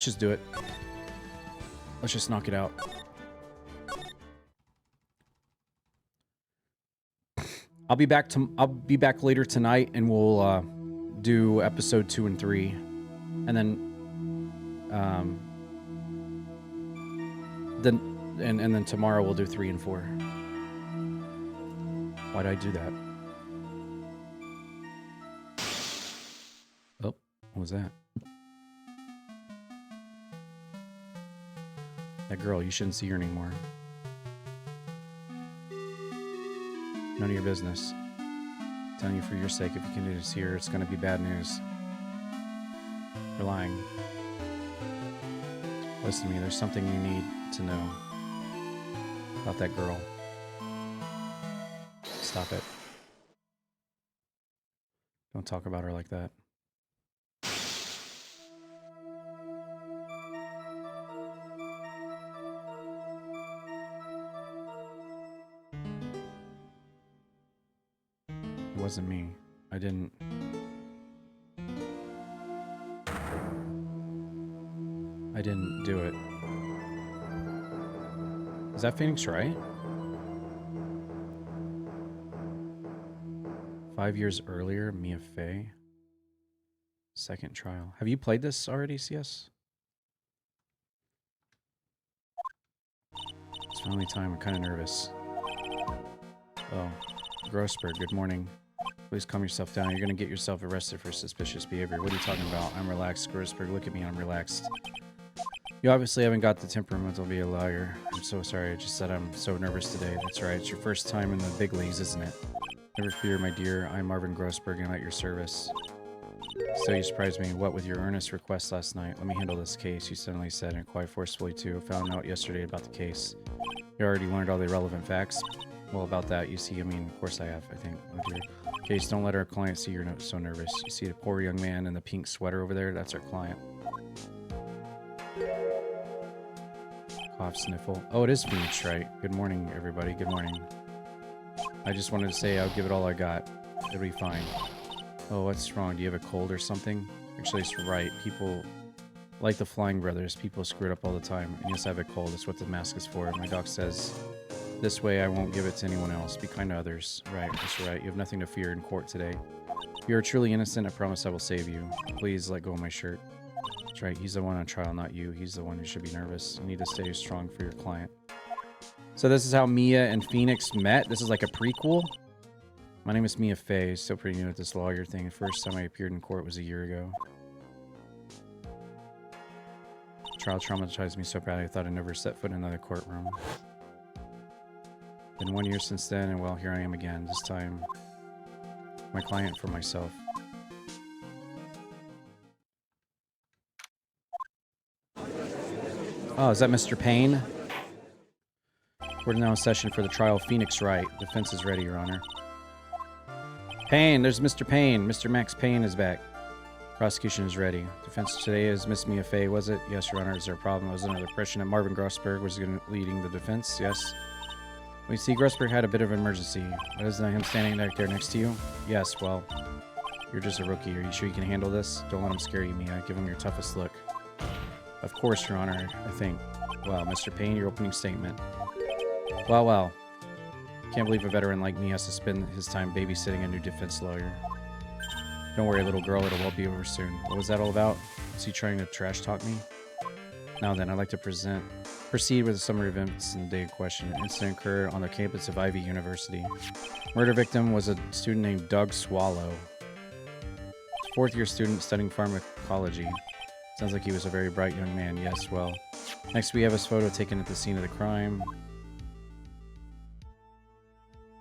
Just do it. Let's just knock it out. I'll be back later tonight, and we'll do episode 2 and 3, and then then tomorrow we'll do 3 and 4. Why did I do that? Oh, what was that? That girl, you shouldn't see her anymore. None of your business. I'm telling you for your sake, if you continue to see her, it's going to be bad news. You're lying. Listen to me, there's something you need to know about that girl. Stop it. Don't talk about her like that. It wasn't me. I didn't. I didn't do it. Is that Phoenix Wright? 5 years earlier, Mia Fey. Second trial. Have you played this already, CS? It's finally time. I'm kind of nervous. Oh, Grossberg, good morning. Please calm yourself down. You're going to get yourself arrested for suspicious behavior. What are you talking about? I'm relaxed. Grossberg, look at me. I'm relaxed. You obviously haven't got the temperament to be a lawyer. I'm so sorry. I just said I'm so nervous today. That's right. It's your first time in the big leagues, isn't it? Never fear, my dear. I'm Marvin Grossberg and I'm at your service. So you surprised me. What with your earnest request last night? Let me handle this case, you suddenly said, and quite forcefully too. Found out yesterday about the case. You already learned all the relevant facts? Well, about that, you see, I mean, of course I have, I think. Oh dear. Case, don't let our client see you're so nervous. You see the poor young man in the pink sweater over there? That's our client. Cough, sniffle. Oh, it is Phoenix, right? Good morning, everybody. Good morning. I just wanted to say I'll give it all I got. It'll be fine. Oh, what's wrong? Do you have a cold or something? Actually, it's right. People, like the Flying Brothers, people screw it up all the time. And yes, I have a cold. That's what the mask is for. My doc says, this way I won't give it to anyone else. Be kind to others. Right, that's right. You have nothing to fear in court today. If you are truly innocent, I promise I will save you. Please let go of my shirt. That's right. He's the one on trial, not you. He's the one who should be nervous. You need to stay strong for your client. So this is how Mia and Phoenix met. This is like a prequel. My name is Mia Fey. Still pretty new at this lawyer thing. The first time I appeared in court was a year ago. Trial traumatized me so bad I thought I'd never set foot in another courtroom. Been 1 year since then, and well, here I am again. This time, my client for myself. Oh, is that Mr. Payne? We're now in session for the trial of Phoenix Wright. Defense is ready, Your Honor. Payne, there's Mr. Payne. Mr. Max Payne is back. Prosecution is ready. Defense today is Miss Mia Fey, was it? Yes, Your Honor. Is there a problem? I was under the impression that Marvin Grossberg was leading the defense. Yes. We see Grossberg had a bit of an emergency. Isn't that him standing back there next to you? Yes, well, you're just a rookie. Are you sure you can handle this? Don't let him scare you, Mia. Give him your toughest look. Of course, Your Honor, I think. Well, Mr. Payne, your opening statement. Well, well. Can't believe a veteran like me has to spend his time babysitting a new defense lawyer. Don't worry, little girl. It'll all be over soon. What was that all about? Is he trying to trash talk me? Now then, I'd like to proceed with a summary of events in the day in question. An incident occurred on the campus of Ivy University. Murder victim was a student named Doug Swallow. Fourth-year student studying pharmacology. Sounds like he was a very bright young man. Yes, well. Next, we have his photo taken at the scene of the crime.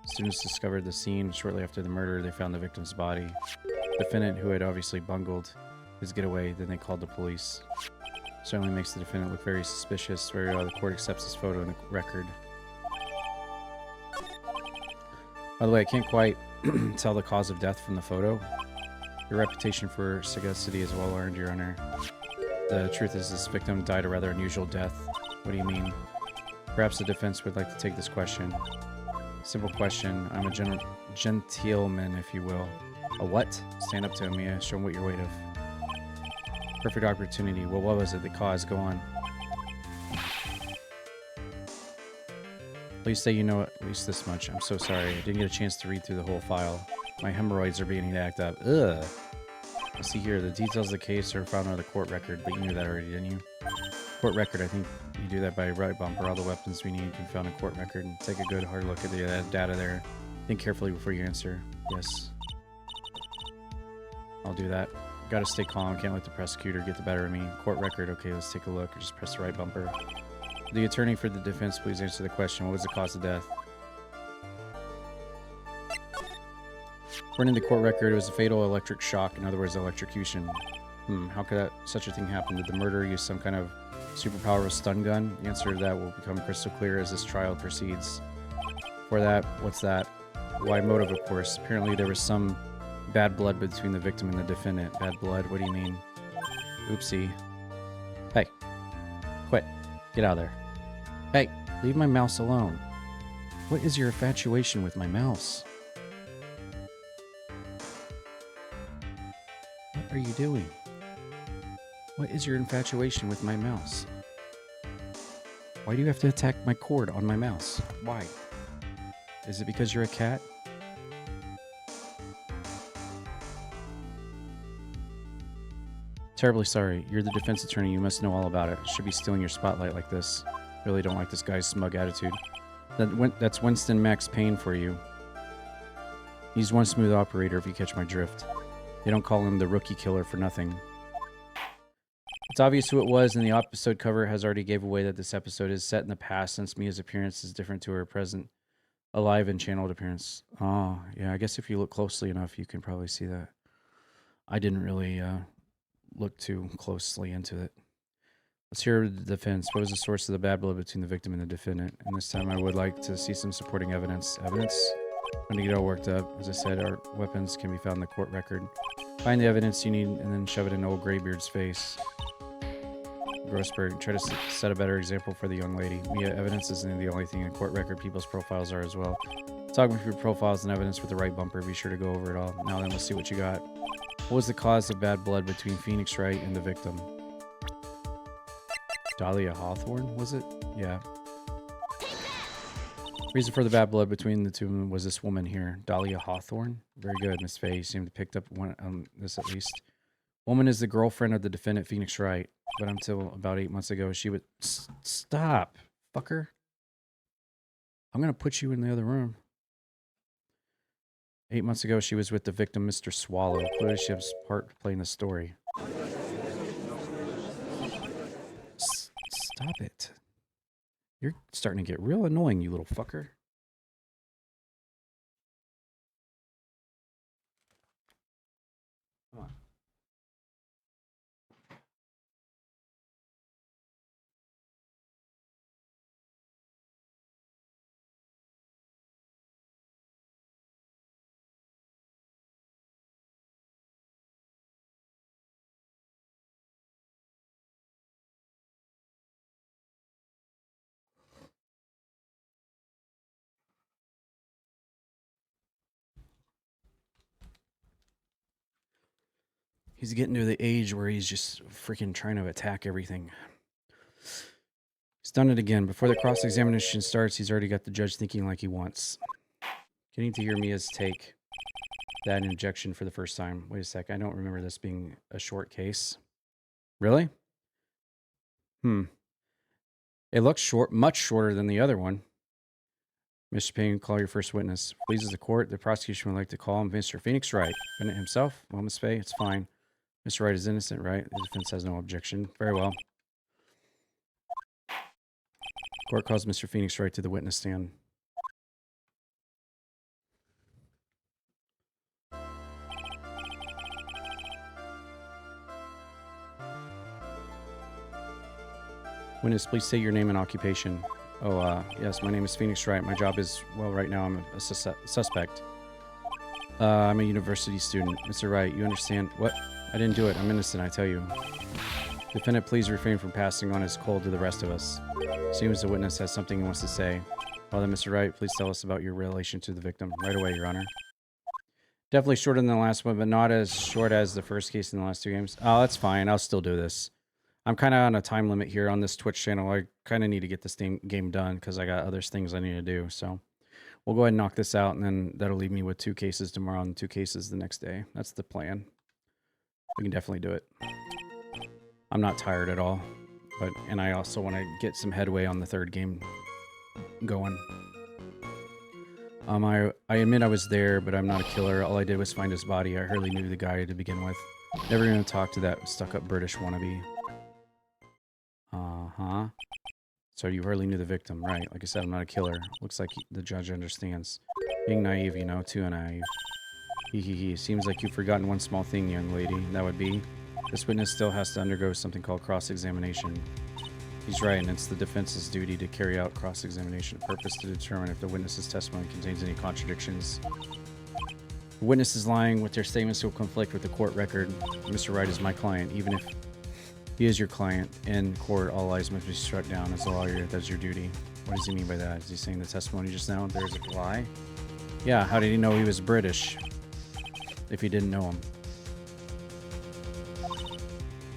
Students discovered the scene. Shortly after the murder, they found the victim's body. Defendant, who had obviously bungled his getaway, then they called the police. Certainly makes the defendant look very suspicious. Very well, the court accepts this photo in the record. By the way, I can't quite tell the cause of death from the photo. Your reputation for sagacity is well earned, Your Honor. The truth is this victim died a rather unusual death. What do you mean? Perhaps the defense would like to take this question. Simple question. I'm a gentleman, if you will. A what? Stand up to him, Mia. Show him what you're made of. Perfect opportunity. Well, what was it? The cause. Go on. Please say you know at least this much. I'm so sorry. I didn't get a chance to read through the whole file. My hemorrhoids are beginning to act up. Ugh. Let's see here. The details of the case are found on the court record, but you knew that already, didn't you? Court record. I think you do that by Wright bumper. All the weapons we need can be found in court record. And take a good hard look at the data there. Think carefully before you answer. Yes. I'll do that. Gotta stay calm. Can't let the prosecutor get the better of me. Court record. Okay, let's take a look. Just press the right bumper. The attorney for the defense, please answer the question. What was the cause of death? According to the court record, it was a fatal electric shock. In other words, electrocution. How could such a thing happen? Did the murderer use some kind of superpower stun gun? The answer to that will become crystal clear as this trial proceeds. For that, what's that? Why motive, of course. Apparently there was some bad blood between the victim and the defendant. Bad blood? What do you mean? Oopsie. Hey. Quit. Get out of there. Hey, leave my mouse alone. What is your infatuation with my mouse? What are you doing? What is your infatuation with my mouse? Why do you have to attack my cord on my mouse? Why? Is it because you're a cat? Terribly sorry. You're the defense attorney. You must know all about it. Should be stealing your spotlight like this. Really don't like this guy's smug attitude. That's Winston Max Payne for you. He's one smooth operator, if you catch my drift. They don't call him the rookie killer for nothing. It's obvious who it was, and the episode cover has already gave away that this episode is set in the past, since Mia's appearance is different to her present, alive and channeled appearance. Oh, yeah, I guess if you look closely enough, you can probably see that. I didn't really look too closely into it. Let's hear the defense. What was the source of the bad blood between the victim and the defendant? And this time I would like to see some supporting evidence. Evidence? I'm going to get all worked up. As I said, our weapons can be found in the court record. Find the evidence you need and then shove it in old Graybeard's face. Grossberg, try to set a better example for the young lady. Mia, evidence isn't the only thing in court record. People's profiles are as well. Talk with your profiles and evidence with the right bumper. Be sure to go over it all. Now then, let's see what you got. What was the cause of bad blood between Phoenix Wright and the victim? Dahlia Hawthorne, was it? Yeah. Reason for the bad blood between the two was this woman here, Dahlia Hawthorne. Very good, Miss Faye. You seem to have picked up one on this at least. Woman is the girlfriend of the defendant, Phoenix Wright. But until about 8 months ago, she would... Stop, fucker. I'm going to put you in the other room. 8 months ago, she was with the victim, Mr. Swallow. Clearly, she has part to play in the story. Stop it. You're starting to get real annoying, you little fucker. Come on. He's getting to the age where he's just freaking trying to attack everything. He's done it again. Before the cross-examination starts, he's already got the judge thinking like he wants. Getting to hear Mia's take. That injection for the first time. Wait a sec. I don't remember this being a short case. Really? It looks short, much shorter than the other one. Mr. Payne, call your first witness. Pleases the court. The prosecution would like to call him Mr. Phoenix Wright. Defendant himself? Well, Miss Faye, it's fine. Mr. Wright is innocent, right? The defense has no objection. Very well. Court calls Mr. Phoenix Wright to the witness stand. Witness, please state your name and occupation. Oh, yes, my name is Phoenix Wright. My job is, well, right now I'm a suspect. I'm a university student. Mr. Wright, you understand? What? I didn't do it. I'm innocent, I tell you. Defendant, please refrain from passing on his cold to the rest of us. Seems the witness has something he wants to say. Well then, Mr. Wright, please tell us about your relation to the victim. Right away, Your Honor. Definitely shorter than the last one, but not as short as the first case in the last 2 games. Oh, that's fine. I'll still do this. I'm kind of on a time limit here on this Twitch channel. I kind of need to get this game done because I got other things I need to do. So we'll go ahead and knock this out, and then that'll leave me with 2 cases tomorrow and 2 cases the next day. That's the plan. We can definitely do it. I'm not tired at all, and I also want to get some headway on the 3rd game going. I admit I was there, but I'm not a killer. All I did was find his body. I hardly knew the guy to begin with. Never gonna talk to that stuck-up British wannabe. Uh-huh. So you hardly knew the victim, right? Like I said, I'm not a killer. Looks like the judge understands. Being naive, you know, too naive. He. Seems like you've forgotten one small thing, young lady. That would be, this witness still has to undergo something called cross-examination. He's right, and it's the defense's duty to carry out cross-examination, a purpose to determine if the witness's testimony contains any contradictions. The witness is lying with their statements will conflict with the court record. Mr. Wright is my client. Even if he is your client, in court, all lies must be struck down. As a lawyer, that's your duty. What does he mean by that? Is he saying the testimony just now, there's a lie? Yeah, how did he know he was British? If he didn't know him.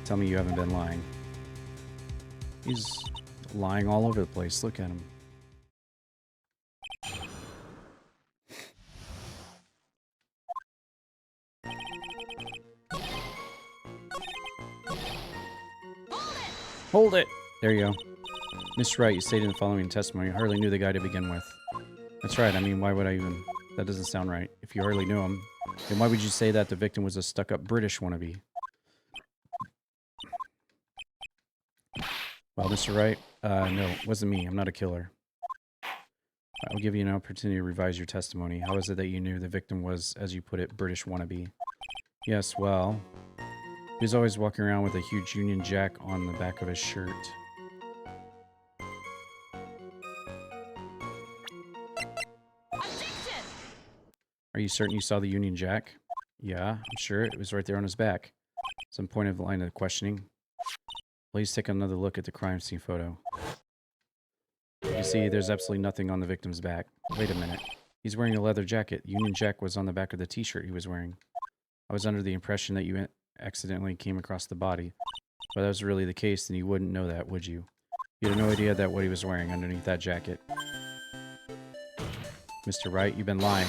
Tell me you haven't been lying. He's lying all over the place. Look at him. Hold it! There you go. Miss Wright, you stated in the following testimony, you hardly knew the guy to begin with. That's right. I mean, why would I even... That doesn't sound right. If you hardly knew him, then why would you say that the victim was a stuck-up British wannabe? Well, Mr. Wright, no, it wasn't me. I'm not a killer. I'll give you an opportunity to revise your testimony. How is it that you knew the victim was, as you put it, British wannabe? Yes, well, he was always walking around with a huge Union Jack on the back of his shirt. Are you certain you saw the Union Jack? Yeah, I'm sure. It was right there on his back. Some point of line of questioning. Please take another look at the crime scene photo. You see, there's absolutely nothing on the victim's back. Wait a minute. He's wearing a leather jacket. Union Jack was on the back of the t-shirt he was wearing. I was under the impression that you accidentally came across the body. If that was really the case, then you wouldn't know that, would you? You had no idea that what he was wearing underneath that jacket. Mr. Wright, you've been lying.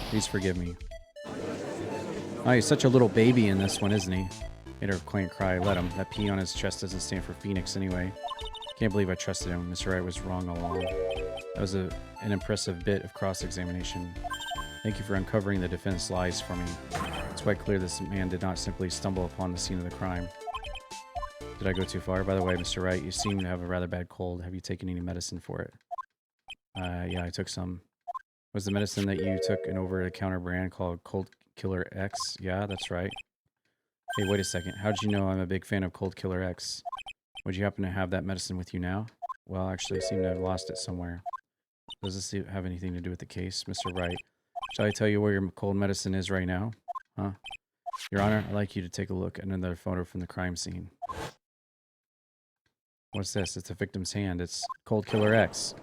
Please forgive me. Oh, he's such a little baby in this one, isn't he? Made her quaint cry. Let him. That P on his chest doesn't stand for Phoenix anyway. Can't believe I trusted him. Mr. Wright was wrong all along. That was an impressive bit of cross-examination. Thank you for uncovering the defense lies for me. It's quite clear this man did not simply stumble upon the scene of the crime. Did I go too far? By the way, Mr. Wright, you seem to have a rather bad cold. Have you taken any medicine for it? Yeah, I took some. Was the medicine that you took an over-the-counter brand called Cold Killer X? Yeah, that's right. Hey, wait a second. How did you know I'm a big fan of Cold Killer X? Would you happen to have that medicine with you now? Well, actually, I seem to have lost it somewhere. Does this have anything to do with the case, Mr. Wright? Shall I tell you where your cold medicine is right now? Huh? Your Honor, I'd like you to take a look at another photo from the crime scene. What's this? It's the victim's hand. It's Cold Killer X.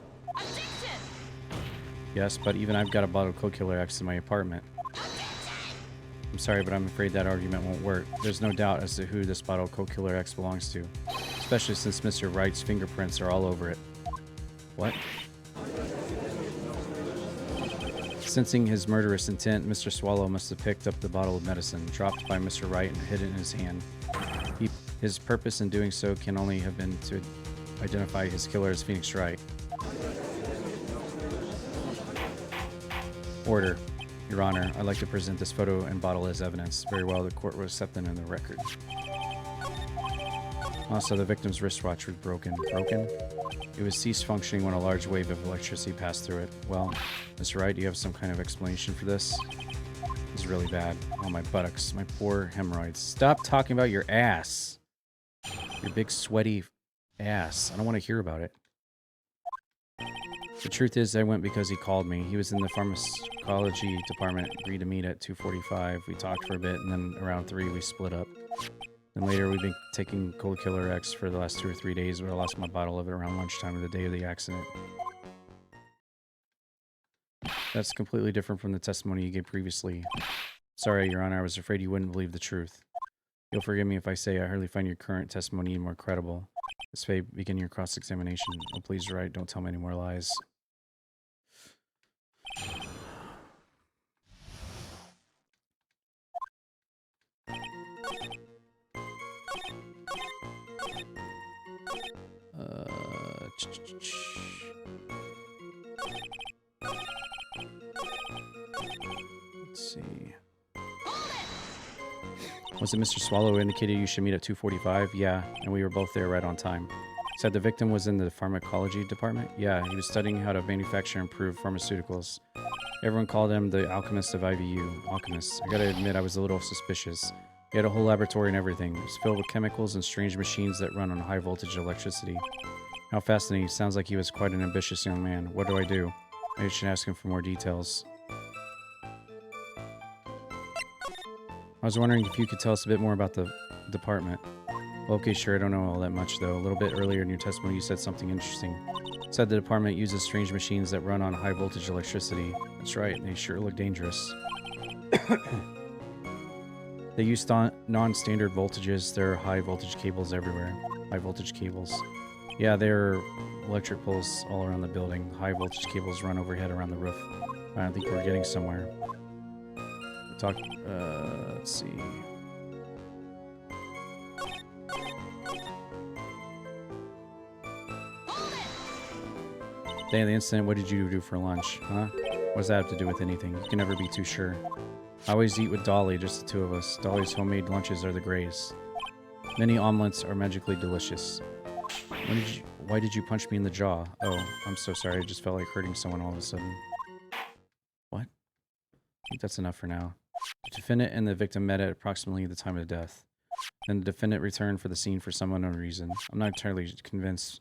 Yes, but even I've got a bottle of Cold Killer X in my apartment. I'm sorry, but I'm afraid that argument won't work. There's no doubt as to who this bottle of Cold Killer X belongs to. Especially since Mr. Wright's fingerprints are all over it. What? Sensing his murderous intent, Mr. Swallow must have picked up the bottle of medicine, dropped by Mr. Wright, and hid it in his hand. His purpose in doing so can only have been to identify his killer as Phoenix Wright. Order. Your Honor, I'd like to present this photo and bottle as evidence. Very well, the court will accept them in the record. Also, the victim's wristwatch was broken. Broken? It was ceased functioning when a large wave of electricity passed through it. Well, Mr. Wright, do you have some kind of explanation for this? This is really bad. Oh, my buttocks. My poor hemorrhoids. Stop talking about your ass. Your big sweaty ass. I don't want to hear about it. The truth is, I went because he called me. He was in the pharmacology department, agreed to meet at 2:45. We talked for a bit, and then around 3, we split up. Then later, we've been taking Cold Killer X for the last 2 or 3 days, but I lost my bottle of it around lunchtime of the day of the accident. That's completely different from the testimony you gave previously. Sorry, Your Honor, I was afraid you wouldn't believe the truth. You'll forgive me if I say I hardly find your current testimony more credible. Ms. Faye, begin your cross-examination. Oh, please, Wright, don't tell me any more lies. Let's see. Was it Mr. Swallow who indicated you should meet at 2:45? Yeah, and we were both there right on time. Said the victim was in the pharmacology department? Yeah, he was studying how to manufacture and improve pharmaceuticals. Everyone called him the alchemist of IVU. Alchemist. I gotta admit, I was a little suspicious. He had a whole laboratory and everything. It was filled with chemicals and strange machines that run on high voltage electricity. How fascinating. Sounds like he was quite an ambitious young man. What do I do? I should ask him for more details. I was wondering if you could tell us a bit more about the department. Well, okay, sure, I don't know all that much, though. A little bit earlier in your testimony, you said something interesting. You said the department uses strange machines that run on high voltage electricity. That's right, they sure look dangerous. They use non-standard voltages. There are high voltage cables everywhere. High voltage cables. Yeah, there are electric poles all around the building. High voltage cables run overhead around the roof. I don't think we're getting somewhere. Let's see. Day of the incident, what did you do for lunch? Huh? What does that have to do with anything? You can never be too sure. I always eat with Dolly, just the two of us. Dolly's homemade lunches are the greatest. Many omelets are magically delicious. Why did you punch me in the jaw? Oh, I'm so sorry. I just felt like hurting someone all of a sudden. What? I think that's enough for now. The defendant and the victim met at approximately the time of death. Then the defendant returned for the scene for some unknown reason. I'm not entirely convinced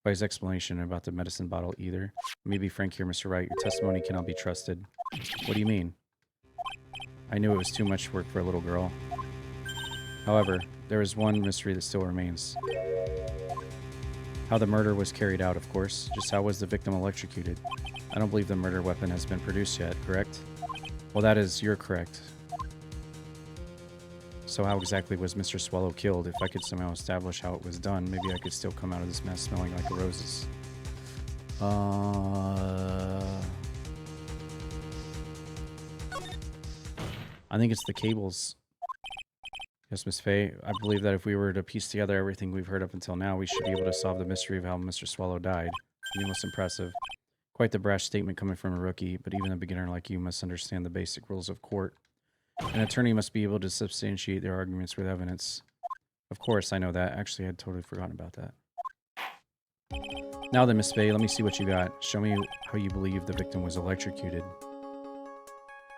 by his explanation about the medicine bottle either. Let me be frank here, Mr. Wright. Your testimony cannot be trusted. What do you mean? I knew it was too much work for a little girl. However, there is one mystery that still remains. How the murder was carried out, of course. Just how was the victim electrocuted? I don't believe the murder weapon has been produced yet, correct? Well, you're correct. So how exactly was Mr. Swallow killed? If I could somehow establish how it was done, maybe I could still come out of this mess smelling like roses. I think it's the cables. Yes, Miss Faye. I believe that if we were to piece together everything we've heard up until now, we should be able to solve the mystery of how Mr. Swallow died. You most impressive. Quite the brash statement coming from a rookie, but even a beginner like you must understand the basic rules of court. An attorney must be able to substantiate their arguments with evidence. Of course, I know that. Actually, I had totally forgotten about that. Now then, Miss Faye, let me see what you got. Show me how you believe the victim was electrocuted.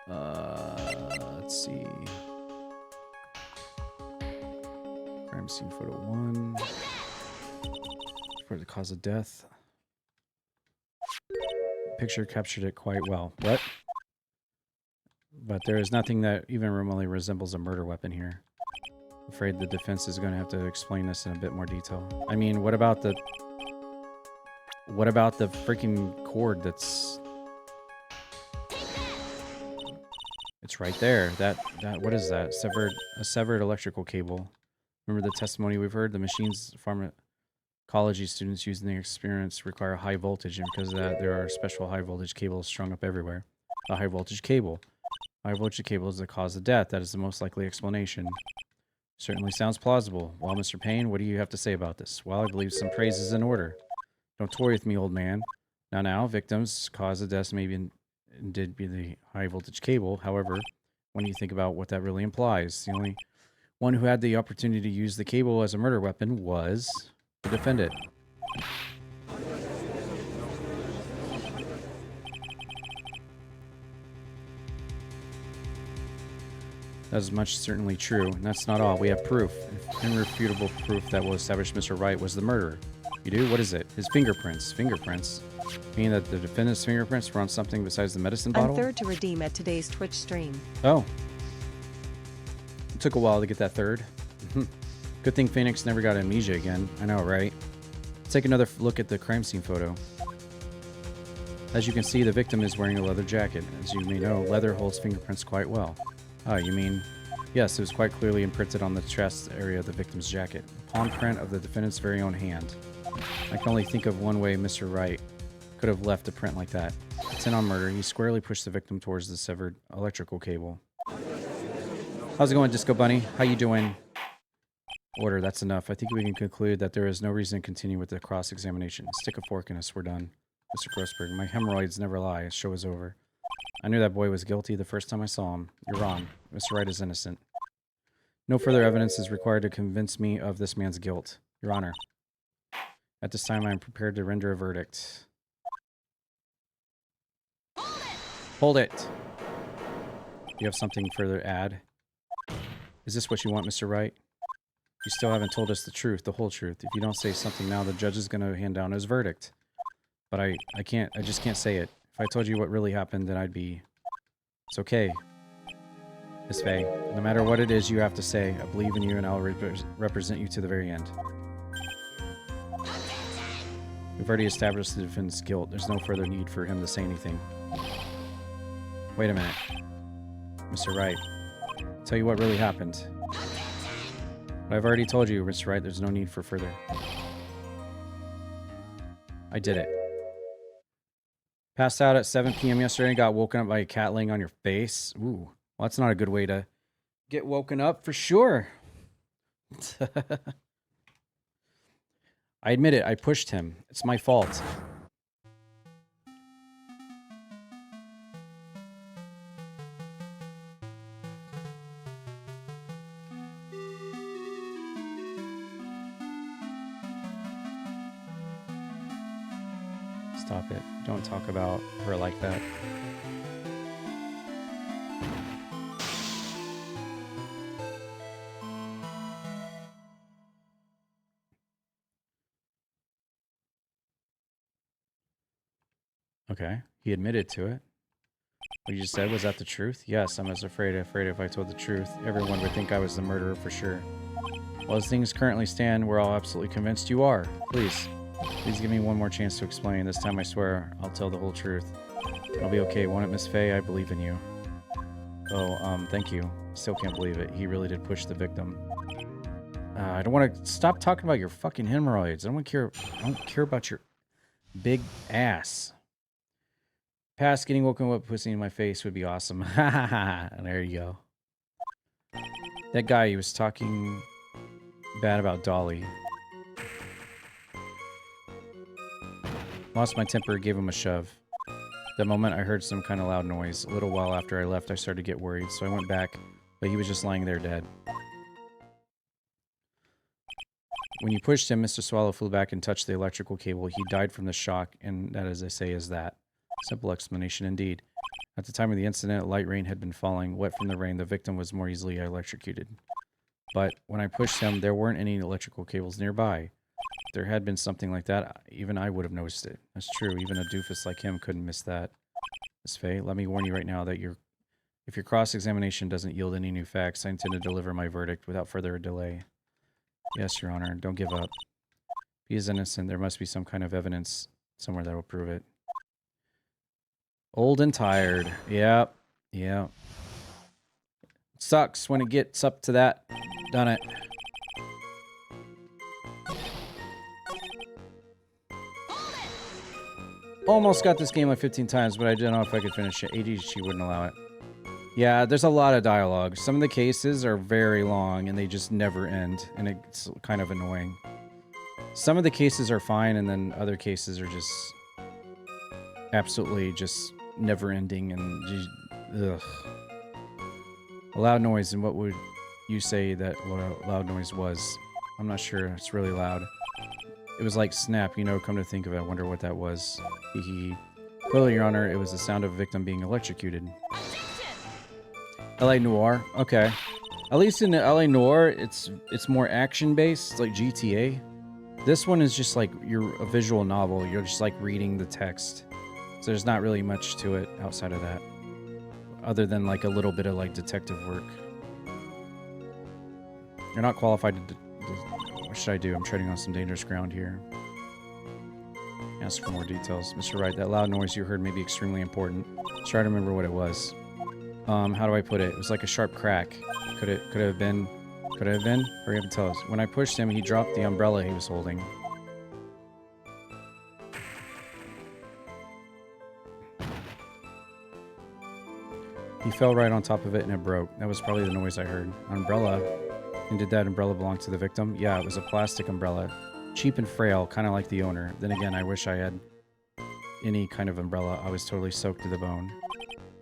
Let's see. Crime scene photo 1. For the cause of death. Picture captured it quite well. What? But there is nothing that even remotely resembles a murder weapon here. I'm afraid the defense is going to have to explain this in a bit more detail. I mean, what about the freaking cord that's... It's right there. That what is that? A severed electrical cable. Remember the testimony we've heard? The machines pharmacology students using their experience require high voltage, and because of that, there are special high voltage cables strung up everywhere. A high voltage cable. High voltage cable is the cause of death. That is the most likely explanation. Certainly sounds plausible. Well, Mr. Payne, what do you have to say about this? Well, I believe some praise is in order. Don't toy with me, old man. Now, victims' cause of death did be the high voltage cable. However, when you think about what that really implies, the only one who had the opportunity to use the cable as a murder weapon was the defendant. That is much certainly true, and that's not all. We have proof, irrefutable proof that will establish Mr. Wright was the murderer. You do? What is it? His fingerprints. Fingerprints? Meaning that the defendant's fingerprints were on something besides the medicine bottle? I'm third to redeem at today's Twitch stream. Oh. It took a while to get that third. Good thing Phoenix never got amnesia again. I know, right? Let's take another look at the crime scene photo. As you can see, the victim is wearing a leather jacket. As you may know, leather holds fingerprints quite well. Oh, you mean... Yes, it was quite clearly imprinted on the chest area of the victim's jacket. Palm print of the defendant's very own hand. I can only think of one way Mr. Wright could have left a print like that. Intent on murder, he squarely pushed the victim towards the severed electrical cable. How's it going, Disco Bunny? How you doing? Order, that's enough. I think we can conclude that there is no reason to continue with the cross-examination. Stick a fork in us, we're done. Mr. Grossberg, my hemorrhoids never lie. The show is over. I knew that boy was guilty the first time I saw him. You're wrong. Mr. Wright is innocent. No further evidence is required to convince me of this man's guilt. Your Honor. At this time, I am prepared to render a verdict. Hold it! Do you have something further to add? Is this what you want, Mr. Wright? You still haven't told us the truth, the whole truth. If you don't say something now, the judge is going to hand down his verdict. But I just can't say it. If I told you what really happened, then I'd be... It's okay. Miss Faye, no matter what it is you have to say, I believe in you and I'll represent you to the very end. We've already established the defendant's guilt. There's no further need for him to say anything. Wait a minute. Mr. Wright, I'll tell you what really happened. But I've already told you, Mr. Wright, there's no need for further. I did it. Passed out at 7 p.m. yesterday and got woken up by a cat laying on your face. Ooh, well, that's not a good way to get woken up for sure. I admit it, I pushed him. It's my fault. Stop it. Don't talk about her like that. Okay. He admitted to it. What you just said, was that the truth? Yes, I'm afraid if I told the truth, everyone would think I was the murderer for sure. Well, as things currently stand, we're all absolutely convinced you are. Please give me one more chance to explain. This time I swear I'll tell the whole truth. I'll be okay. Won't it, Miss Faye? I believe in you. Oh, thank you. Still can't believe it. He really did push the victim. I don't want to stop talking about your fucking hemorrhoids. I don't care about your big ass. Past getting woken up with pussy in my face would be awesome. There you go. That guy, he was talking bad about Dolly. Lost my temper, gave him a shove. That moment, I heard some kind of loud noise. A little while after I left, I started to get worried, so I went back, but he was just lying there dead. When you pushed him, Mr. Swallow flew back and touched the electrical cable. He died from the shock, and that, as I say, is that. Simple explanation indeed. At the time of the incident, light rain had been falling. Wet from the rain, the victim was more easily electrocuted. But when I pushed him, there weren't any electrical cables nearby. If there had been something like that, even I would have noticed it. That's true. Even a doofus like him couldn't miss that. Miss Faye, let me warn you right now that if your cross-examination doesn't yield any new facts, I intend to deliver my verdict without further delay. Yes, Your Honor. Don't give up. If he is innocent, there must be some kind of evidence somewhere that will prove it. Old and tired. Yep. Yep. Sucks when it gets up to that. Done it. Almost got this game like 15 times, but I didn't know if I could finish it. ADHD wouldn't allow it. Yeah, there's a lot of dialogue. Some of the cases are very long, and they just never end, and it's kind of annoying. Some of the cases are fine, and then other cases are just absolutely just never-ending, and just, ugh. A loud noise, and what would you say that loud noise was? I'm not sure. It's really loud. It was like snap, you know, come to think of it. I wonder what that was. Hee. Clearly, Your Honor, it was the sound of a victim being electrocuted. LA Noire. Okay. At least in LA Noire, it's more action-based, like GTA. This one is just like a visual novel. You're just like reading the text. So there's not really much to it outside of that. Other than like a little bit of like detective work. You're not qualified to... What should I do? I'm treading on some dangerous ground here. Ask for more details. Mr. Wright, that loud noise you heard may be extremely important. Try to remember what it was. How do I put it? It was like a sharp crack. Could it have been? Could it have been? Hurry up and tell us. When I pushed him, he dropped the umbrella he was holding. He fell right on top of it and it broke. That was probably the noise I heard. Umbrella? And did that umbrella belong to the victim? Yeah, it was a plastic umbrella. Cheap and frail, kind of like the owner. Then again, I wish I had any kind of umbrella. I was totally soaked to the bone.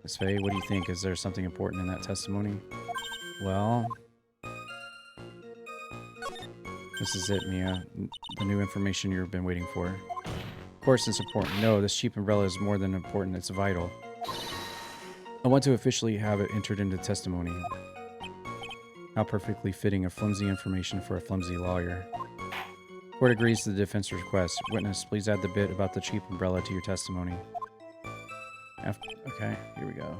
Miss Faye, what do you think? Is there something important in that testimony? Well... This is it, Mia. The new information you've been waiting for. Of course it's important. No, this cheap umbrella is more than important. It's vital. I want to officially have it entered into testimony. How perfectly fitting of flimsy information for a flimsy lawyer. Court agrees to the defense request. Witness, please add the bit about the cheap umbrella to your testimony. Okay, here we go.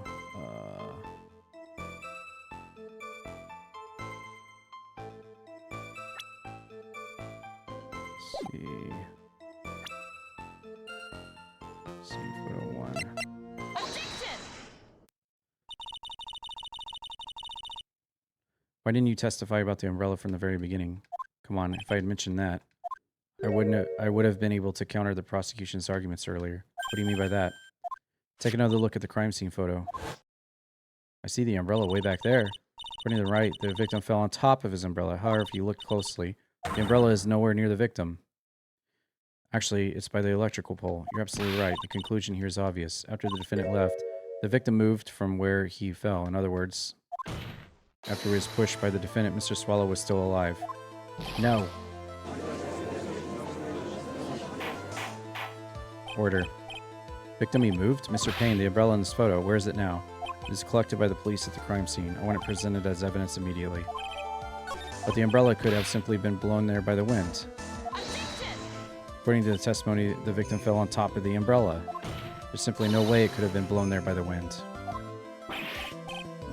Let's see. Let's see, photo 1. Why didn't you testify about the umbrella from the very beginning? Come on, if I had mentioned that, I would have been able to counter the prosecution's arguments earlier. What do you mean by that? Take another look at the crime scene photo. I see the umbrella way back there. According to Wright, the victim fell on top of his umbrella. However, if you look closely, the umbrella is nowhere near the victim. Actually, it's by the electrical pole. You're absolutely right. The conclusion here is obvious. After the defendant left, the victim moved from where he fell. In other words, after he was pushed by the defendant, Mr. Swallow was still alive. No. Order. Victim, he moved? Mr. Payne, the umbrella in this photo, where is it now? It is collected by the police at the crime scene. I want it presented as evidence immediately. But the umbrella could have simply been blown there by the wind. According to the testimony, the victim fell on top of the umbrella. There's simply no way it could have been blown there by the wind.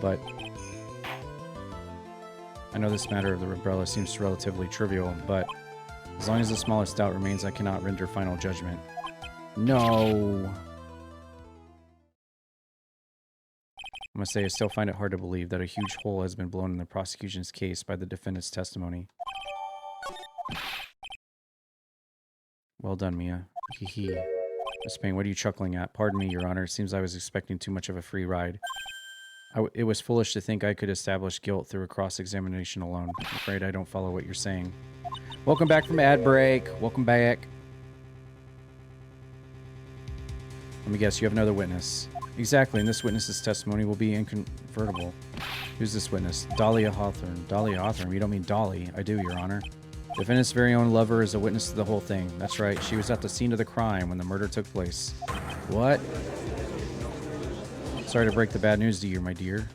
But I know this matter of the umbrella seems relatively trivial, but as long as the smallest doubt remains, I cannot render final judgment. No! I must say, I still find it hard to believe that a huge hole has been blown in the prosecution's case by the defendant's testimony. Well done, Mia. Hee hee. Miss Payne, what are you chuckling at? Pardon me, Your Honor. It seems I was expecting too much of a free ride. It was foolish to think I could establish guilt through a cross-examination alone. I'm afraid I don't follow what you're saying. Welcome back from ad break. Welcome back. Let me guess, you have another witness. Exactly, and this witness's testimony will be incontrovertible. Who's this witness? Dahlia Hawthorne. Dahlia Hawthorne? You don't mean Dolly. I do, Your Honor. The defendant's very own lover is a witness to the whole thing. That's right, she was at the scene of the crime when the murder took place. What? Sorry to break the bad news to you, my dear.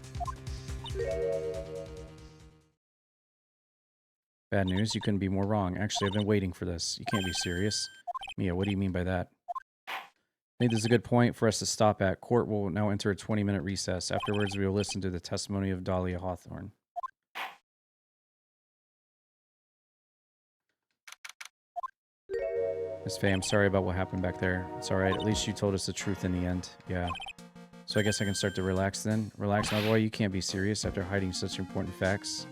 Bad news? You couldn't be more wrong. Actually, I've been waiting for this. You can't be serious. Mia, what do you mean by that? I think this is a good point for us to stop at. Court will now enter a 20-minute recess. Afterwards, we will listen to the testimony of Dahlia Hawthorne. Miss Faye, I'm sorry about what happened back there. It's alright. At least you told us the truth in the end. Yeah. So I guess I can start to relax then? Relax, my boy? You can't be serious after hiding such important facts.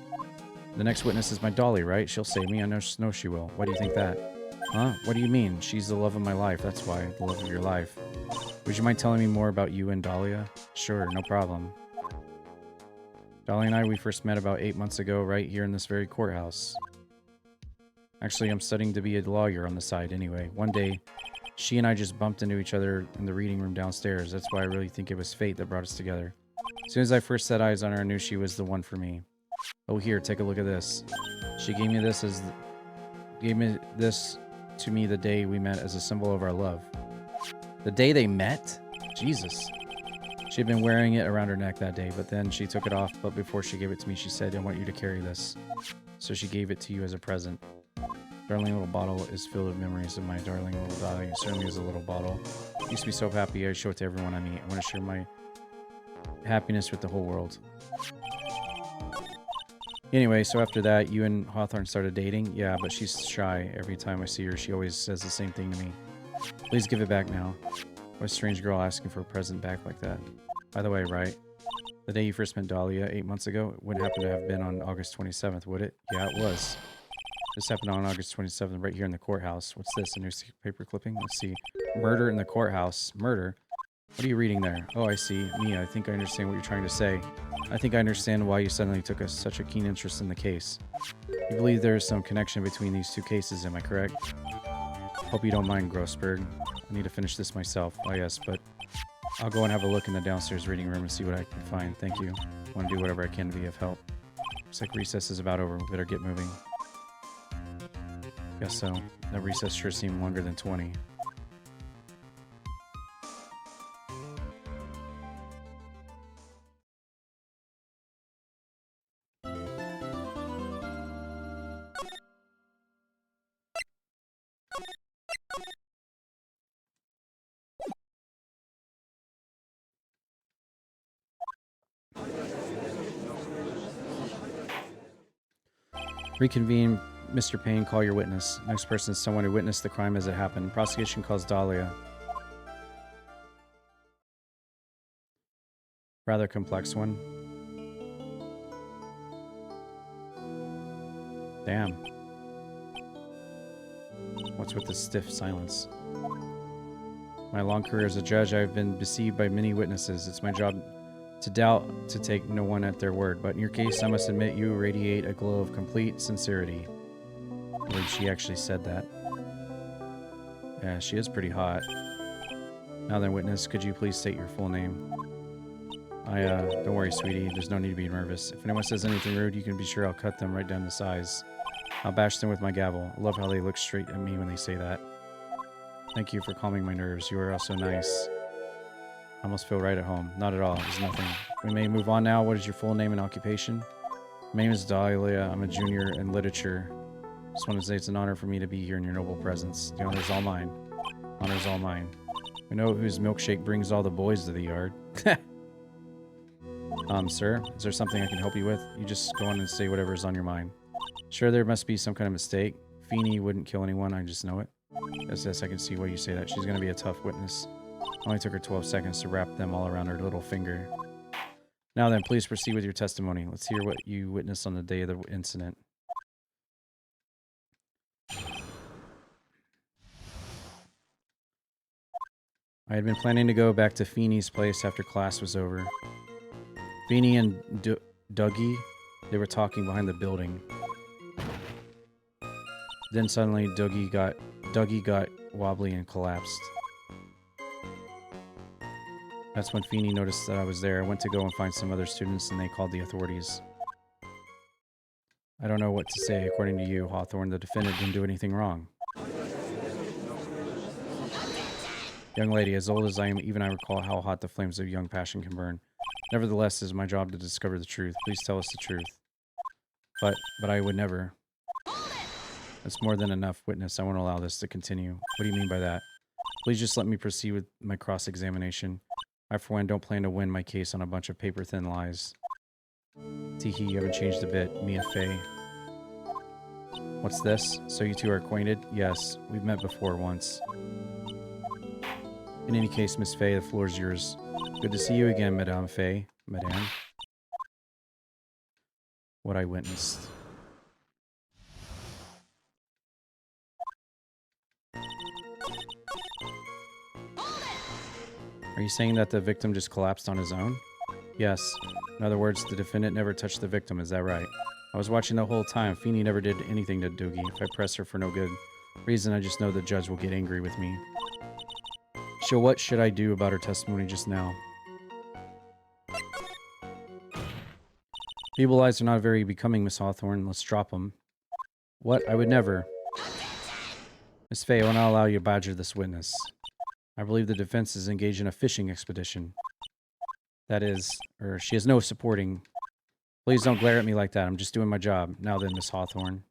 The next witness is my Dolly, right? She'll save me. I know she will. Why do you think that? Huh? What do you mean? She's the love of my life. That's why. The love of your life. Would you mind telling me more about you and Dahlia? Sure, no problem. Dahlia and I, we first met about 8 months ago right here in this very courthouse. Actually, I'm studying to be a lawyer on the side anyway. One day, she and I just bumped into each other in the reading room downstairs. That's why I really think it was fate that brought us together. As soon as I first set eyes on her, I knew she was the one for me. Oh, here, take a look at this. She gave me this to me the day we met as a symbol of our love. The day they met? Jesus. She had been wearing it around her neck that day, but then she took it off. But before she gave it to me, she said, I want you to carry this. So she gave it to you as a present. Darling little bottle is filled with memories of my darling little Dolly. It certainly is a little bottle. I used to be so happy I show it to everyone I meet. I want to share my happiness with the whole world. Anyway, so after that, you and Hawthorne started dating? Yeah, but she's shy. Every time I see her, she always says the same thing to me. Please give it back now. What a strange girl asking for a present back like that. By the way, Wright, the day you first met Dahlia 8 months ago, it wouldn't happen to have been on August 27th, would it? Yeah, it was. This happened on August 27th right here in the courthouse. What's this, a newspaper clipping? Let's see. Murder in the courthouse. Murder? What are you reading there? Oh, I see. Mia, I think I understand what you're trying to say. I think I understand why you suddenly took such a keen interest in the case. You believe there is some connection between these two cases, am I correct? Hope you don't mind, Grossberg. I need to finish this myself. Oh, yes, but I'll go and have a look in the downstairs reading room and see what I can find. Thank you. I want to do whatever I can to be of help. Looks like recess is about over. We better get moving. Guess so. That recess sure seemed longer than 20. Reconvene, Mr. Payne, call your witness. Next person is someone who witnessed the crime as it happened. Prosecution calls Dahlia. Rather complex one. Damn. What's with this stiff silence? My long career as a judge, I've been deceived by many witnesses. It's my job to doubt, to take no one at their word. But in your case, I must admit you radiate a glow of complete sincerity. I believe she actually said that. Yeah, she is pretty hot. Now then, witness, could you please state your full name? Don't worry, sweetie. There's no need to be nervous. If anyone says anything rude, you can be sure I'll cut them right down to size. I'll bash them with my gavel. I love how they look straight at me when they say that. Thank you for calming my nerves. You are also nice. I almost feel right at home. Not at all. There's nothing. We may move on now. What is your full name and occupation? My name is Dahlia. I'm a junior in literature. Just want to say it's an honor for me to be here in your noble presence. The honor's all mine. Honor's all mine. We know whose milkshake brings all the boys to the yard. Sir, is there something I can help you with? You just go on and say whatever is on your mind. Sure, there must be some kind of mistake. Feeny wouldn't kill anyone, I just know it. Yes, I can see why you say that. She's going to be a tough witness. Only took her 12 seconds to wrap them all around her little finger. Now then, please proceed with your testimony. Let's hear what you witnessed on the day of the incident. I had been planning to go back to Feeny's place after class was over. Feeny and Dougie, they were talking behind the building. Then suddenly Dougie got wobbly and collapsed. That's when Feeny noticed that I was there. I went to go and find some other students and they called the authorities. I don't know what to say. According to you, Hawthorne, the defendant didn't do anything wrong. Young lady, as old as I am, even I recall how hot the flames of young passion can burn. Nevertheless, it is my job to discover the truth. Please tell us the truth. But I would never. That's more than enough, witness. I won't allow this to continue. What do you mean by that? Please just let me proceed with my cross-examination. I, for one, don't plan to win my case on a bunch of paper-thin lies. Teehee, you haven't changed a bit. Mia Fey. What's this? So you two are acquainted? Yes, we've met before once. In any case, Miss Fey, the floor is yours. Good to see you again, Madame Fey. Madame. What I witnessed. Are you saying that the victim just collapsed on his own? Yes. In other words, the defendant never touched the victim, is that right? I was watching the whole time. Feeny never did anything to Doogie. If I press her for no good reason, I just know the judge will get angry with me. So what should I do about her testimony just now? Feeble eyes are not very becoming, Miss Hawthorne. Let's drop them. What? I would never. Miss Fey, I will not allow you to badger this witness. I believe the defense is engaged in a fishing expedition. That is, or she has no supporting. Please don't glare at me like that. I'm just doing my job. Now then, Miss Hawthorne.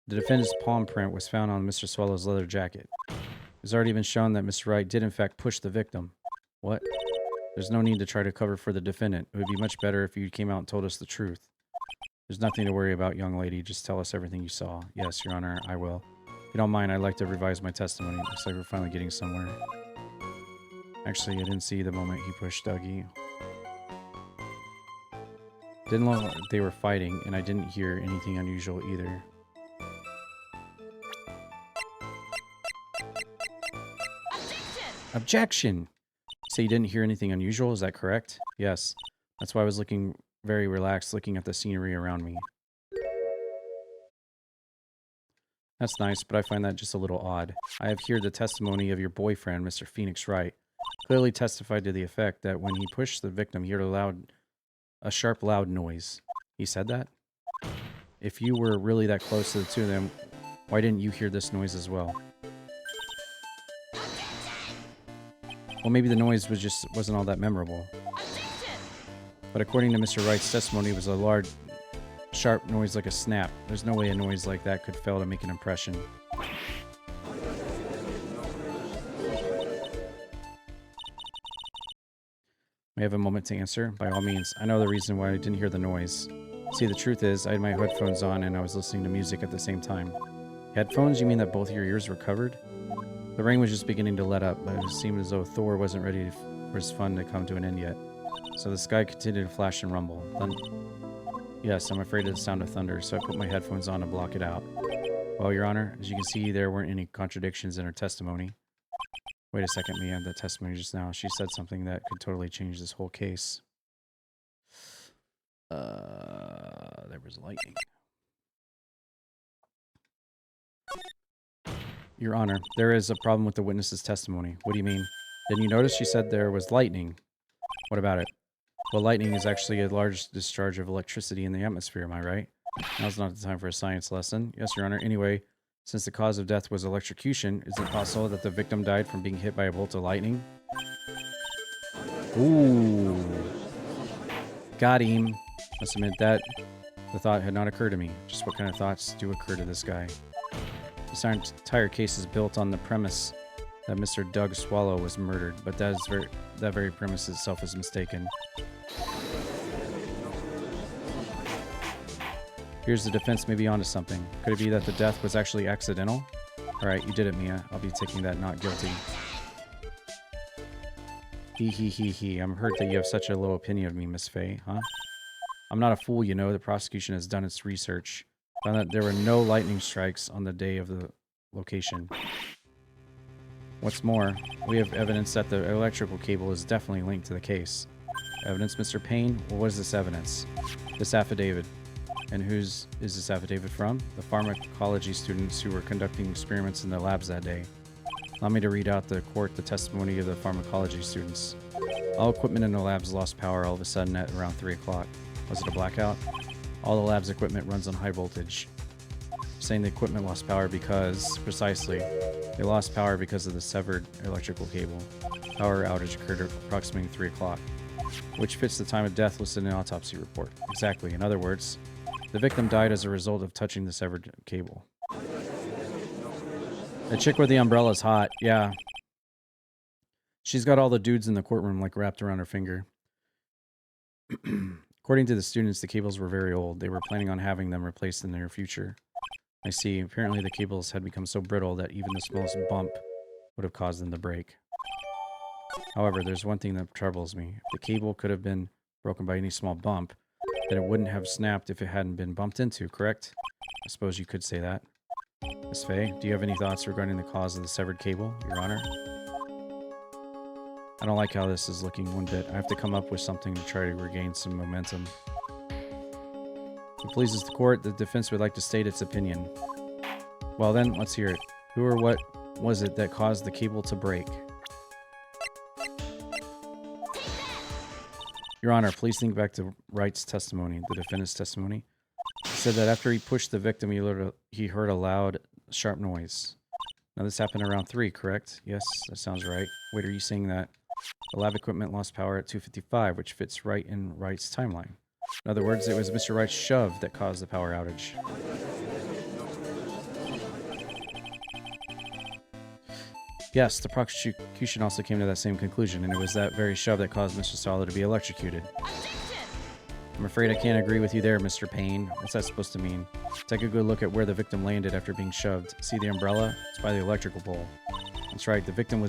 The defendant's palm print was found on Mr. Swallow's leather jacket. It's already been shown that Mr. Wright did in fact push the victim. What? There's no need to try to cover for the defendant. It would be much better if you came out and told us the truth. There's nothing to worry about, young lady. Just tell us everything you saw. Yes, Your Honor, I will. If you don't mind, I'd like to revise my testimony. Looks like we're finally getting somewhere. Actually, I didn't see the moment he pushed Dougie. Didn't look like they were fighting, and I didn't hear anything unusual either. Objection! So you didn't hear anything unusual, is that correct? Yes. That's why I was looking very relaxed, looking at the scenery around me. That's nice, but I find that just a little odd. I have here the testimony of your boyfriend, Mr. Phoenix Wright. Clearly testified to the effect that when he pushed the victim, he heard a sharp, loud noise. He said that? If you were really that close to the two of them, why didn't you hear this noise as well? Well, maybe the noise wasn't all that memorable. But according to Mr. Wright's testimony, it was a large, sharp noise like a snap. There's no way a noise like that could fail to make an impression. May I have a moment to answer? By all means. I know the reason why I didn't hear the noise. See, the truth is, I had my headphones on and I was listening to music at the same time. Headphones? You mean that both your ears were covered? The rain was just beginning to let up, but it seemed as though Thor wasn't ready for his fun to come to an end yet. So the sky continued to flash and rumble. Yes, I'm afraid of the sound of thunder, so I put my headphones on to block it out. Well, Your Honor, as you can see, there weren't any contradictions in her testimony. Wait a second, Mia, the testimony just now. She said something that could totally change this whole case. There was lightning. Your Honor, there is a problem with the witness's testimony. What do you mean? Didn't you notice she said there was lightning? What about it? Well, lightning is actually a large discharge of electricity in the atmosphere, am I right? Now's not the time for a science lesson. Yes, Your Honor. Anyway, since the cause of death was electrocution, is it possible that the victim died from being hit by a bolt of lightning? Ooh. Got him. Must admit that the thought had not occurred to me. Just what kind of thoughts do occur to this guy? This entire case is built on the premise that Mr. Doug Swallow was murdered, but that very premise itself is mistaken. Here's the defense may be onto something. Could it be that the death was actually accidental? Alright, you did it, Mia. I'll be taking that not guilty. He. I'm hurt that you have such a low opinion of me, Miss Faye, huh? I'm not a fool, you know. The prosecution has done its research. Found that there were no lightning strikes on the day of the location. What's more, we have evidence that the electrical cable is definitely linked to the case. Evidence, Mr. Payne? Well, what is this evidence? This affidavit. And whose is this affidavit from? The pharmacology students who were conducting experiments in the labs that day. Allow me to read out the court the testimony of the pharmacology students. All equipment in the labs lost power all of a sudden at around 3 o'clock. Was it a blackout? All the lab's equipment runs on high voltage. Saying the equipment lost power because, precisely, they lost power because of the severed electrical cable. Power outage occurred at approximately 3 o'clock, which fits the time of death listed in the autopsy report. Exactly. In other words, the victim died as a result of touching the severed cable. The chick with the umbrella is hot. Yeah. She's got all the dudes in the courtroom like wrapped around her finger. According to the students, the cables were very old. They were planning on having them replaced in the near future. I see. Apparently the cables had become so brittle that even the smallest bump would have caused them to break. However, there's one thing that troubles me. If the cable could have been broken by any small bump, then it wouldn't have snapped if it hadn't been bumped into, correct? I suppose you could say that. Miss Faye, do you have any thoughts regarding the cause of the severed cable, Your Honor? I don't like how this is looking one bit. I have to come up with something to try to regain some momentum. If it pleases the court, the defense would like to state its opinion. Well then, let's hear it. Who or what was it that caused the cable to break? Your Honor, please think back to Wright's testimony, the defendant's testimony. He said that after he pushed the victim, he heard a loud, sharp noise. Now this happened around 3, correct? Yes, that sounds right. Wait, are you saying that the lab equipment lost power at 2:55, which fits right in Wright's timeline? In other words, it was Mr. Wright's shove that caused the power outage. Yes, the prosecution also came to that same conclusion, and it was that very shove that caused Mr. Sala to be electrocuted. I'm afraid I can't agree with you there, Mr. Payne. What's that supposed to mean? Take a good look at where the victim landed after being shoved. See the umbrella? It's by the electrical pole. That's right, the victim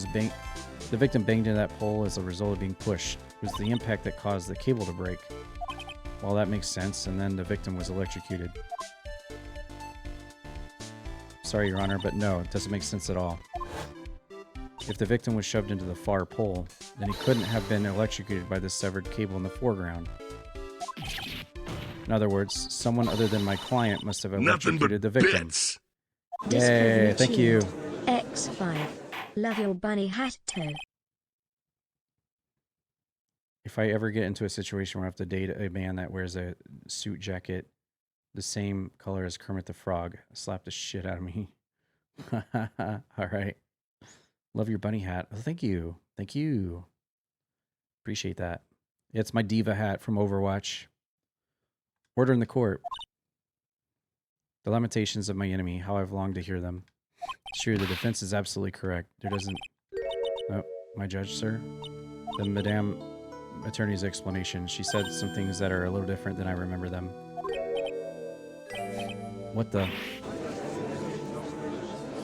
banged into that pole as a result of being pushed. It was the impact that caused the cable to break. Well, that makes sense, and then the victim was electrocuted. Sorry, Your Honor, but no, it doesn't make sense at all. If the victim was shoved into the far pole, then he couldn't have been electrocuted by the severed cable in the foreground. In other words, someone other than my client must have electrocuted the victim. Bits. Yay, thank you. X5. Love your bunny hat too. If I ever get into a situation where I have to date a man that wears a suit jacket the same color as Kermit the Frog, slap the shit out of me. All right. Love your bunny hat. Oh, thank you. Thank you. Appreciate that. It's my diva hat from Overwatch. Order in the court. The lamentations of my enemy, how I've longed to hear them. Sure, the defense is absolutely correct. There doesn't... Oh, my judge, sir? The Madame Attorney's explanation. She said some things that are a little different than I remember them. What the...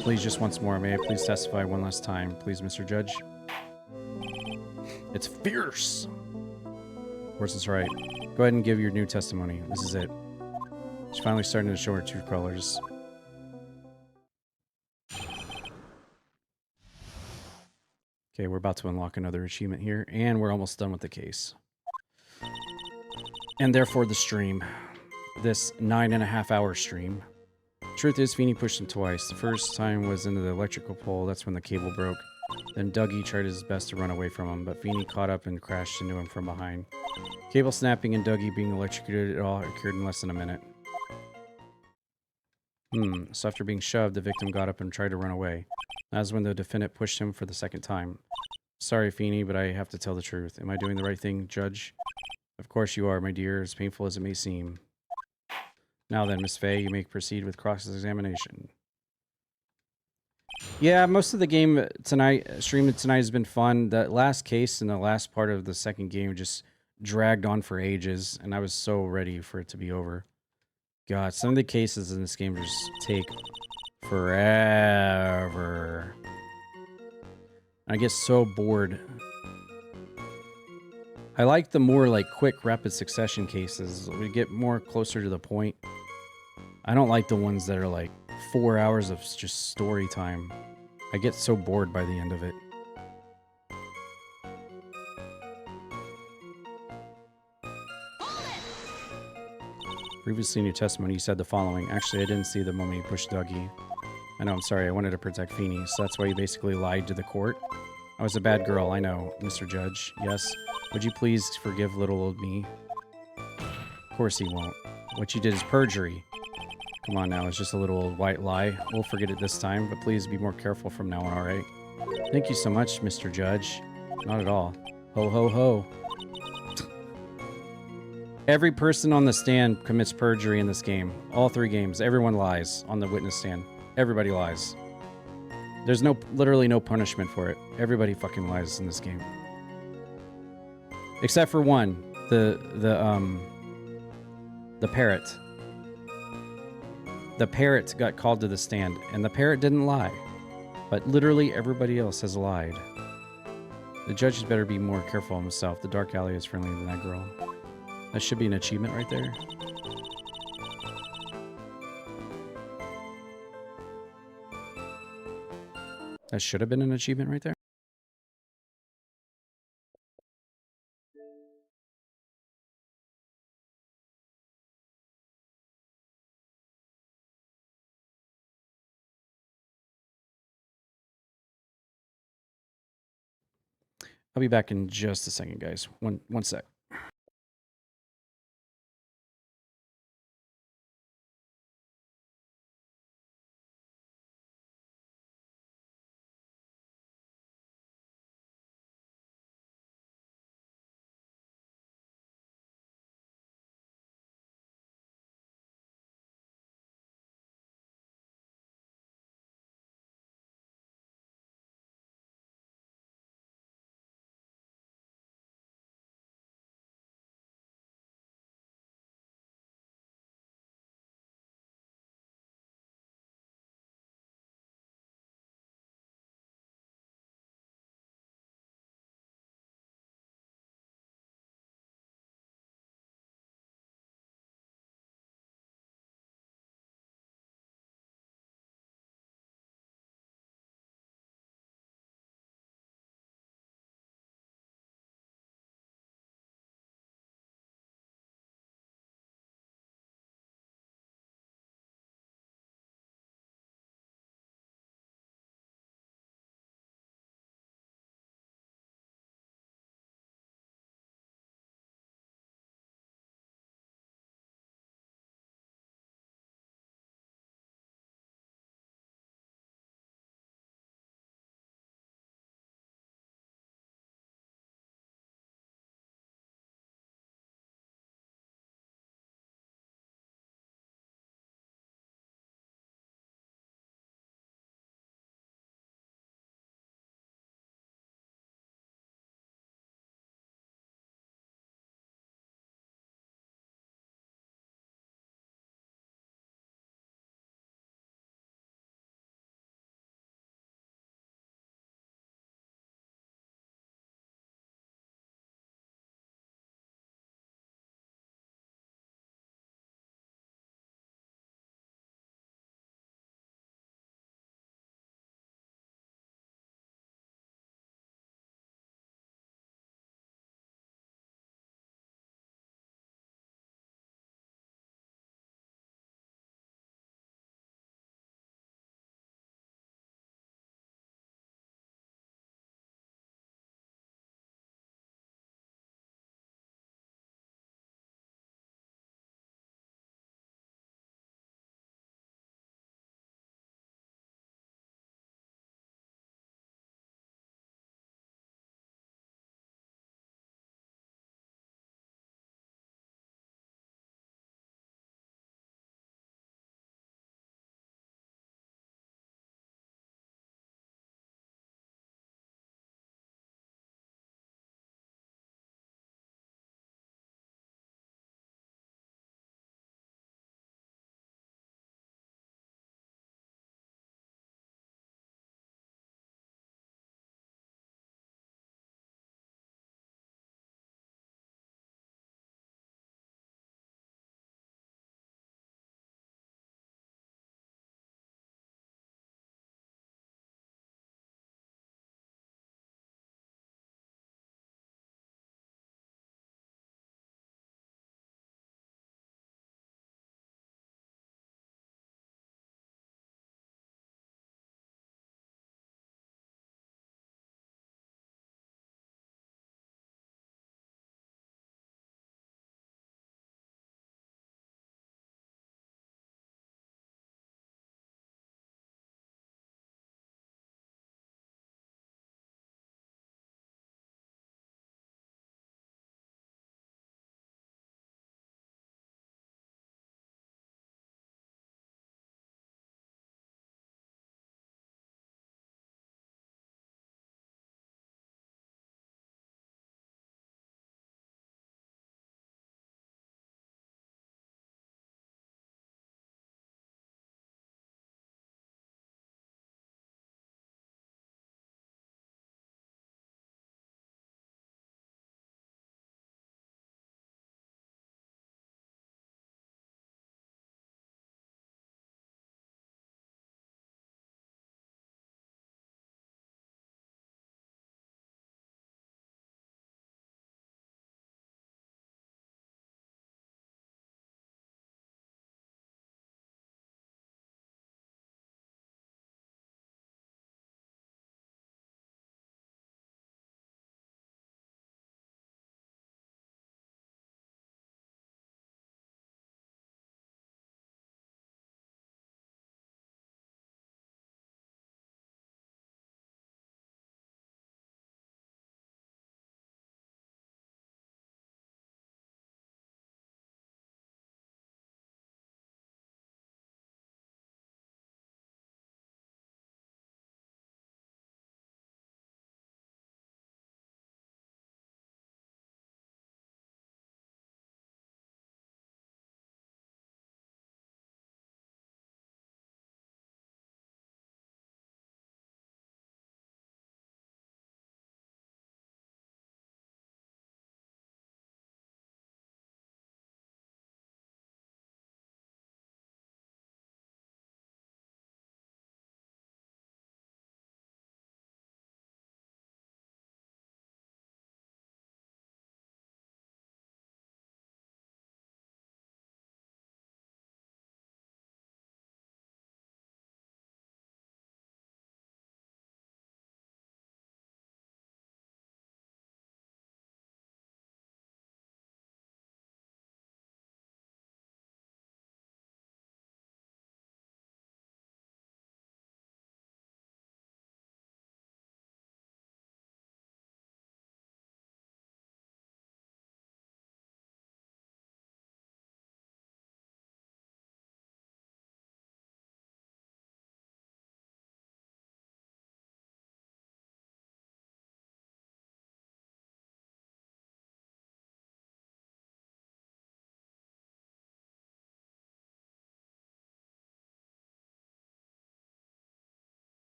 Please, just once more. May I please testify one last time? Please, Mr. Judge? It's fierce! Of course, it's right. Go ahead and give your new testimony. This is it. She's finally starting to show her true colors. Okay, we're about to unlock another achievement here, and we're almost done with the case. And therefore the stream. This 9.5-hour stream. Truth is, Feeney pushed him twice. The first time was into the electrical pole. That's when the cable broke. Then Dougie tried his best to run away from him, but Feeney caught up and crashed into him from behind. Cable snapping and Dougie being electrocuted, it all occurred in less than a minute. So after being shoved, the victim got up and tried to run away. That was when the defendant pushed him for the second time. Sorry, Feeney, but I have to tell the truth. Am I doing the right thing, Judge? Of course you are, my dear, as painful as it may seem. Now then, Miss Faye, you may proceed with cross-examination. Yeah, most of the game tonight, stream tonight has been fun. The last case and the last part of the second game just dragged on for ages, and I was so ready for it to be over. God, some of the cases in this game just take forever. I get so bored. I like the more like quick, rapid succession cases. We get more closer to the point. I don't like the ones that are like 4 hours of just story time. I get so bored by the end of it. Previously in your testimony, you said the following. Actually, I didn't see the moment you pushed Dougie. I know, I'm sorry. I wanted to protect Feeney, so that's why you basically lied to the court. I was a bad girl, I know, Mr. Judge. Yes. Would you please forgive little old me? Of course he won't. What you did is perjury. Come on now, it's just a little old white lie. We'll forget it this time, but please be more careful from now on, alright? Thank you so much, Mr. Judge. Not at all. Ho, ho, ho. Every person on the stand commits perjury in this game. All 3 games. Everyone lies on the witness stand. Everybody lies. There's literally no punishment for it. Everybody fucking lies in this game. Except for one. The parrot. The parrot got called to the stand, and the parrot didn't lie. But literally everybody else has lied. The judges better be more careful of himself. The dark alley is friendlier than that girl. That should be an achievement right there. That should have been an achievement right there. I'll be back in just a second, guys. One sec.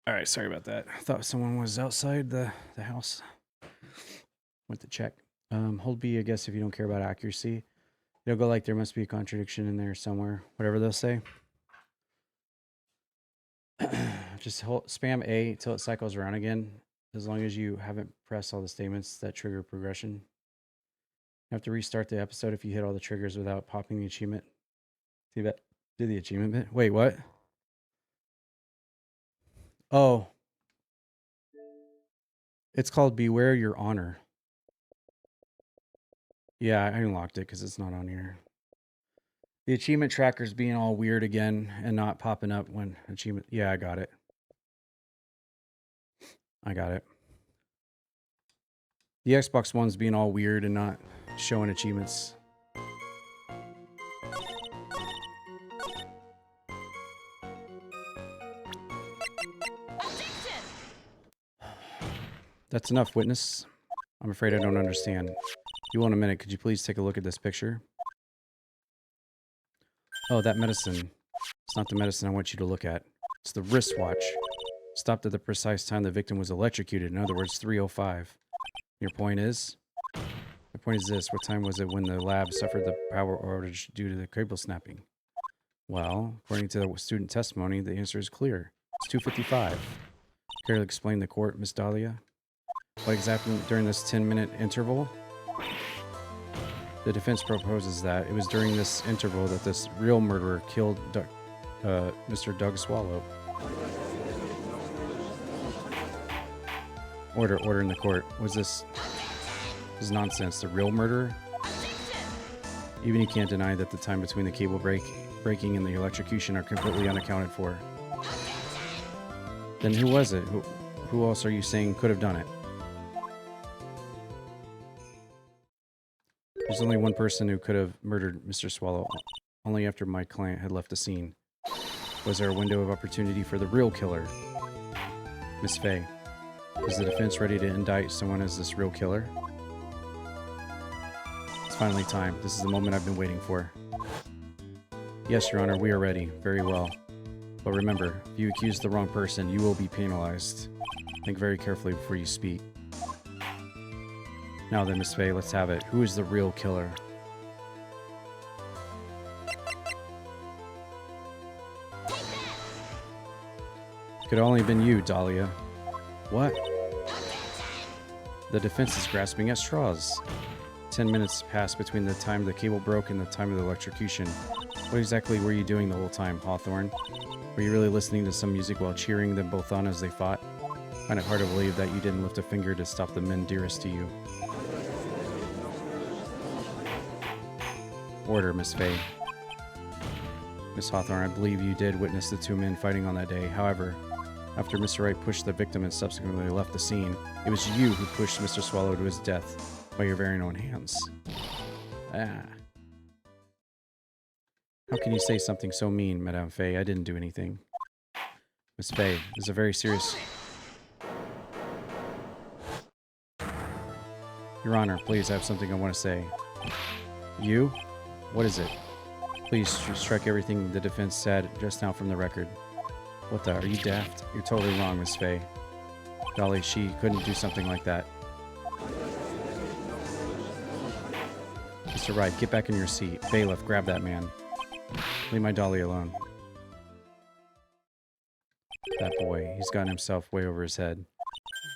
All right, sorry about that. I thought someone was outside the house. Went to check. Hold B, I guess, if you don't care about accuracy. It'll go like there must be a contradiction in there somewhere. Whatever they'll say. Just spam A till it cycles around again. As long as you haven't pressed all the statements that trigger progression. You have to restart the episode if you hit all the triggers without popping the achievement. See that? Do the achievement bit. Wait, what? Oh. It's called Beware Your Honor. Yeah, I unlocked it because it's not on here. The achievement tracker's being all weird again and not popping up when achievement... Yeah, I got it. I got it. The Xbox One's being all weird and not showing achievements. That's enough, witness. I'm afraid I don't understand. You want a minute, could you please take a look at this picture? Oh, that medicine. It's not the medicine I want you to look at. It's the wristwatch. Stopped at the precise time the victim was electrocuted. In other words, 3:05. Your point is? My point is this. What time was it when the lab suffered the power outage due to the cable snapping? Well, according to the student testimony, the answer is clear. It's 2:55. Care to explain the court, Miss Dahlia? What exactly during this 10-minute interval? The defense proposes that it was during this interval that this real murderer killed Mr. Doug Swallow. Order in the court. Was this is nonsense? The real murderer? Even you can't deny that the time between the cable breaking and the electrocution are completely unaccounted for. Then who was it? Who else are you saying could have done it? There's only one person who could have murdered Mr. Swallow, only after my client had left the scene. Was there a window of opportunity for the real killer? Miss Faye, is the defense ready to indict someone as this real killer? It's finally time. This is the moment I've been waiting for. Yes, Your Honor, we are ready. Very well. But remember, if you accuse the wrong person, you will be penalized. Think very carefully before you speak. Now then, Miss Faye, let's have it. Who is the real killer? Could only have been you, Dahlia. What? The defense is grasping at straws. 10 minutes passed between the time the cable broke and the time of the electrocution. What exactly were you doing the whole time, Hawthorne? Were you really listening to some music while cheering them both on as they fought? I find it hard to believe that you didn't lift a finger to stop the men dearest to you. Order, Miss Faye. Miss Hawthorne, I believe you did witness the two men fighting on that day. However, after Mr. Wright pushed the victim and subsequently left the scene, it was you who pushed Mr. Swallow to his death by your very own hands. Ah. How can you say something so mean, Madame Faye? I didn't do anything. Miss Faye, this is a very serious... Your Honor, please, I have something I want to say. You? What is it? Please strike everything the defense said just now from the record. What the? Are you daft? You're totally wrong, Miss Faye. Dolly, she couldn't do something like that. Mr. Wright, get back in your seat. Bailiff, grab that man. Leave my Dolly alone. That boy, he's gotten himself way over his head.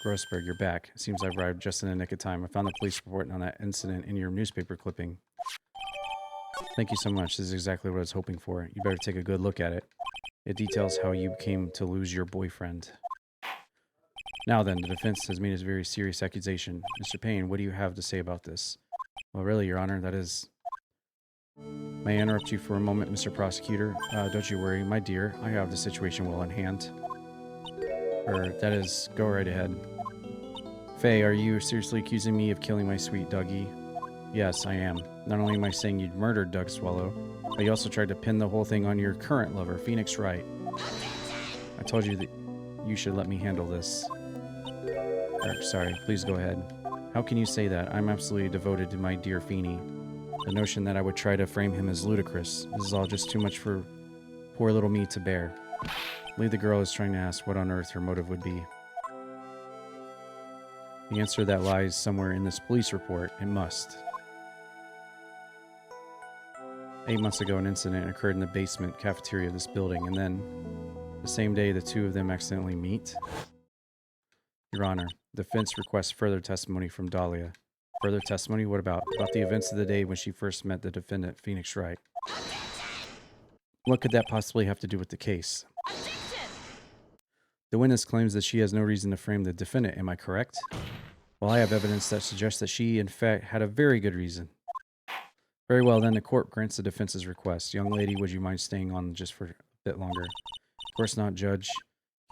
Grossberg, you're back. Seems I've arrived just in the nick of time. I found the police report on that incident in your newspaper clipping. Thank you so much. This is exactly what I was hoping for. You better take a good look at it. It details how you came to lose your boyfriend. Now then, the defense has made a very serious accusation. Mr. Payne, what do you have to say about this? Well, really, Your Honor, that is... May I interrupt you for a moment, Mr. Prosecutor? Don't you worry, my dear. I have the situation well in hand. That is, go right ahead. Faye, are you seriously accusing me of killing my sweet Dougie? Yes, I am. Not only am I saying you'd murdered Doug Swallow, but you also tried to pin the whole thing on your current lover, Phoenix Wright. I told you that you should let me handle this. Sorry, please go ahead. How can you say that? I'm absolutely devoted to my dear Feeny. The notion that I would try to frame him is ludicrous. This is all just too much for poor little me to bear. I believe the girl is trying to ask what on earth her motive would be. The answer that lies somewhere in this police report. It must. 8 months ago, an incident occurred in the basement cafeteria of this building, and then the same day the two of them accidentally meet. Your Honor, the defense requests further testimony from Dahlia. Further testimony? What about? About the events of the day when she first met the defendant, Phoenix Wright. What could that possibly have to do with the case? The witness claims that she has no reason to frame the defendant. Am I correct? Well, I have evidence that suggests that she, in fact, had a very good reason. Very well, then the court grants the defense's request. Young lady, would you mind staying on just for a bit longer? Of course not, Judge.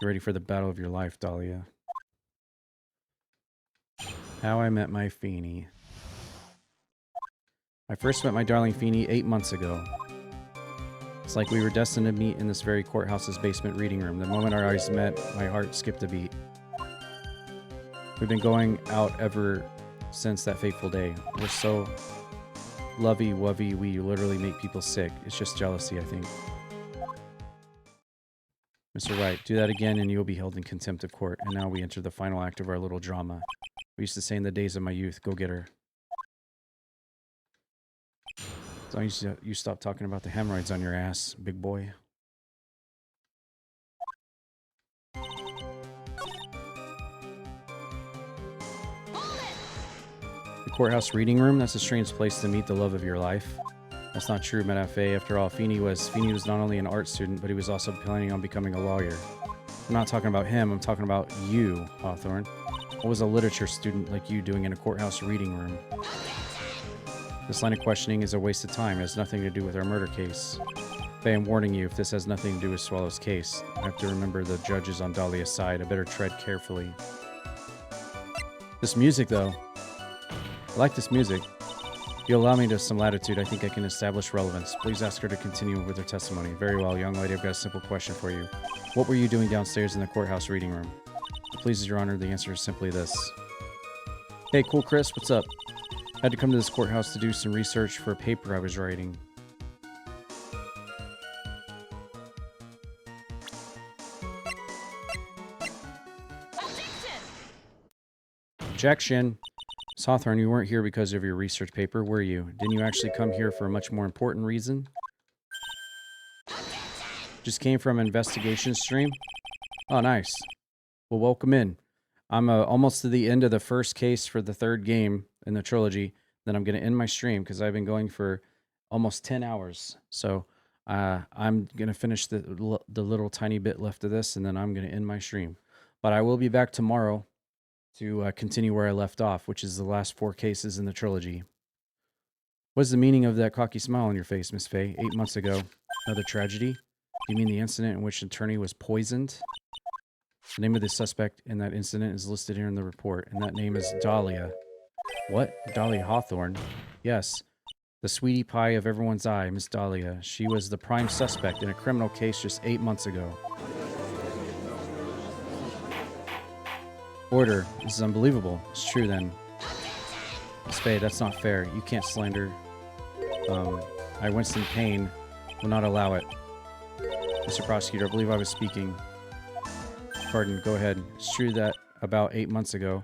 Get ready for the battle of your life, Dahlia. How I met my Feeny. I first met my darling Feeny 8 months ago. It's like we were destined to meet in this very courthouse's basement reading room. The moment our eyes met, my heart skipped a beat. We've been going out ever since that fateful day. We're so lovey-wovey, we literally make people sick. It's just jealousy, I think. Mr. Wright, do that again and you'll be held in contempt of court. And now we enter the final act of our little drama. We used to say in the days of my youth, go get her. As long as you stop talking about the hemorrhoids on your ass, big boy. The courthouse reading room? That's a strange place to meet the love of your life. That's not true, Madame Faye. After all, Feeny was not only an art student, but he was also planning on becoming a lawyer. I'm not talking about him, I'm talking about you, Hawthorne. What was a literature student like you doing in a courthouse reading room? This line of questioning is a waste of time. It has nothing to do with our murder case. Faye, I'm warning you, if this has nothing to do with Swallow's case, I have to remember the judge is on Dahlia's side. I better tread carefully. This music, though. I like this music. If you'll allow me to some latitude, I think I can establish relevance. Please ask her to continue with her testimony. Very well, young lady, I've got a simple question for you. What were you doing downstairs in the courthouse reading room? If it pleases your honor, the answer is simply this. Hey, cool Chris, what's up? I had to come to this courthouse to do some research for a paper I was writing. Objection! Miss Hawthorne, you weren't here because of your research paper, were you? Didn't you actually come here for a much more important reason? Just came from an investigation stream? Oh, nice. Well, welcome in. I'm almost to the end of the first case for the third game in the trilogy. Then I'm going to end my stream because I've been going for almost 10 hours. So I'm going to finish the little tiny bit left of this, and then I'm going to end my stream. But I will be back tomorrow to continue where I left off, which is the last 4 cases in the trilogy. What's the meaning of that cocky smile on your face, Miss Faye? 8 months ago, another tragedy? You mean the incident in which an attorney was poisoned? The name of the suspect in that incident is listed here in the report, and that name is Dahlia. What? Dahlia Hawthorne? Yes. The sweetie pie of everyone's eye, Miss Dahlia. She was the prime suspect in a criminal case just 8 months ago. Order. This is unbelievable. It's true then. Miss Faye, that's not fair. You can't slander. I, Winston Payne, will not allow it. Mr. Prosecutor, I believe I was speaking. Pardon, go ahead. It's true that about 8 months ago,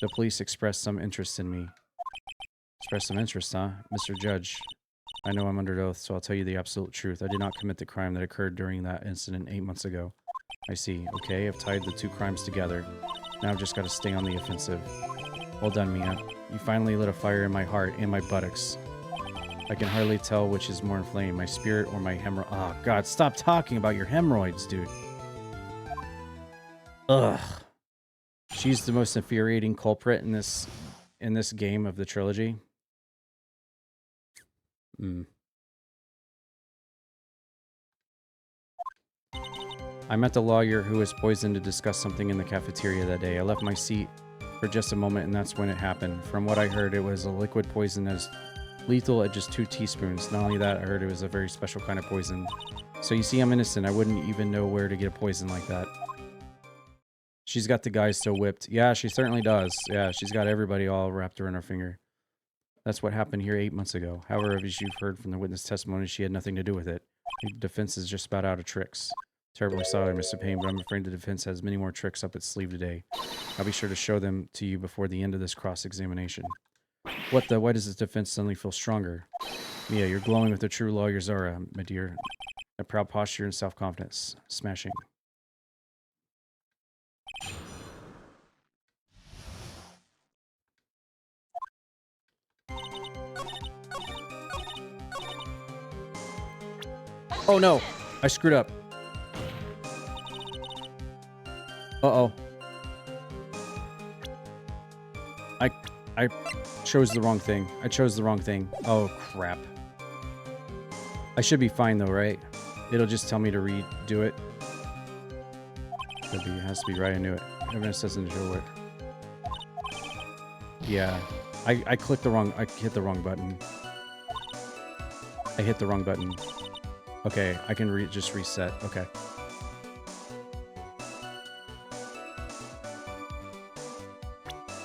the police expressed some interest in me. Expressed some interest, huh? Mr. Judge, I know I'm under oath, so I'll tell you the absolute truth. I did not commit the crime that occurred during that incident 8 months ago. I see. Okay, I've tied the 2 crimes together. Now I've just got to stay on the offensive. Well done, Mia. You finally lit a fire in my heart and my buttocks. I can hardly tell which is more inflamed, my spirit or my hemorrhoid. Oh, God, stop talking about your hemorrhoids, dude. Ugh. She's the most infuriating culprit in this game of the trilogy. I met the lawyer who was poisoned to discuss something in the cafeteria that day. I left my seat for just a moment, and that's when it happened. From what I heard, it was a liquid poison that is lethal at just 2 teaspoons. Not only that, I heard it was a very special kind of poison. So you see, I'm innocent. I wouldn't even know where to get a poison like that. She's got the guys so whipped. Yeah, she certainly does. Yeah, she's got everybody all wrapped around her finger. That's what happened here 8 months ago. However, as you've heard from the witness testimony, she had nothing to do with it. The defense is just about out of tricks. Terribly sorry, Mr. Payne, but I'm afraid the defense has many more tricks up its sleeve today. I'll be sure to show them to you before the end of this cross-examination. What the? Why does this defense suddenly feel stronger? Mia, you're glowing with a true lawyer's aura, my dear. A proud posture and self-confidence. Smashing. Oh no! I screwed up. Uh-oh. I chose the wrong thing. I chose the wrong thing. Oh, crap. I should be fine, though, right? It'll just tell me to redo it. Could be. It has to be right. I knew it. Evidence doesn't show it. Yeah. I clicked the wrong... I hit the wrong button. I hit the wrong button. Okay, I can just reset. Okay.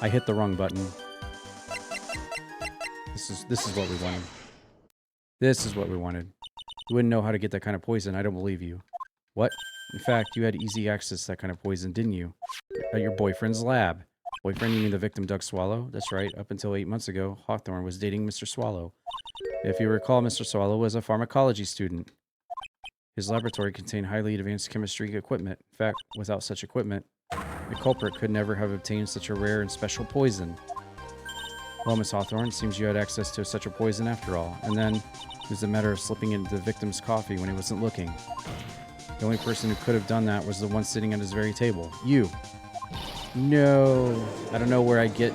I hit the wrong button. This is what we wanted. This is what we wanted. You wouldn't know how to get that kind of poison. I don't believe you. What? In fact, you had easy access to that kind of poison, didn't you? At your boyfriend's lab. Boyfriend, you mean the victim Doug Swallow? That's right. Up until 8 months ago, Hawthorne was dating Mr. Swallow. If you recall, Mr. Swallow was a pharmacology student. His laboratory contained highly advanced chemistry equipment. In fact, without such equipment, the culprit could never have obtained such a rare and special poison. Well, Miss Hawthorne, seems you had access to such a poison after all. And then, it was a matter of slipping into the victim's coffee when he wasn't looking. The only person who could have done that was the one sitting at his very table. You. No. I don't know where I get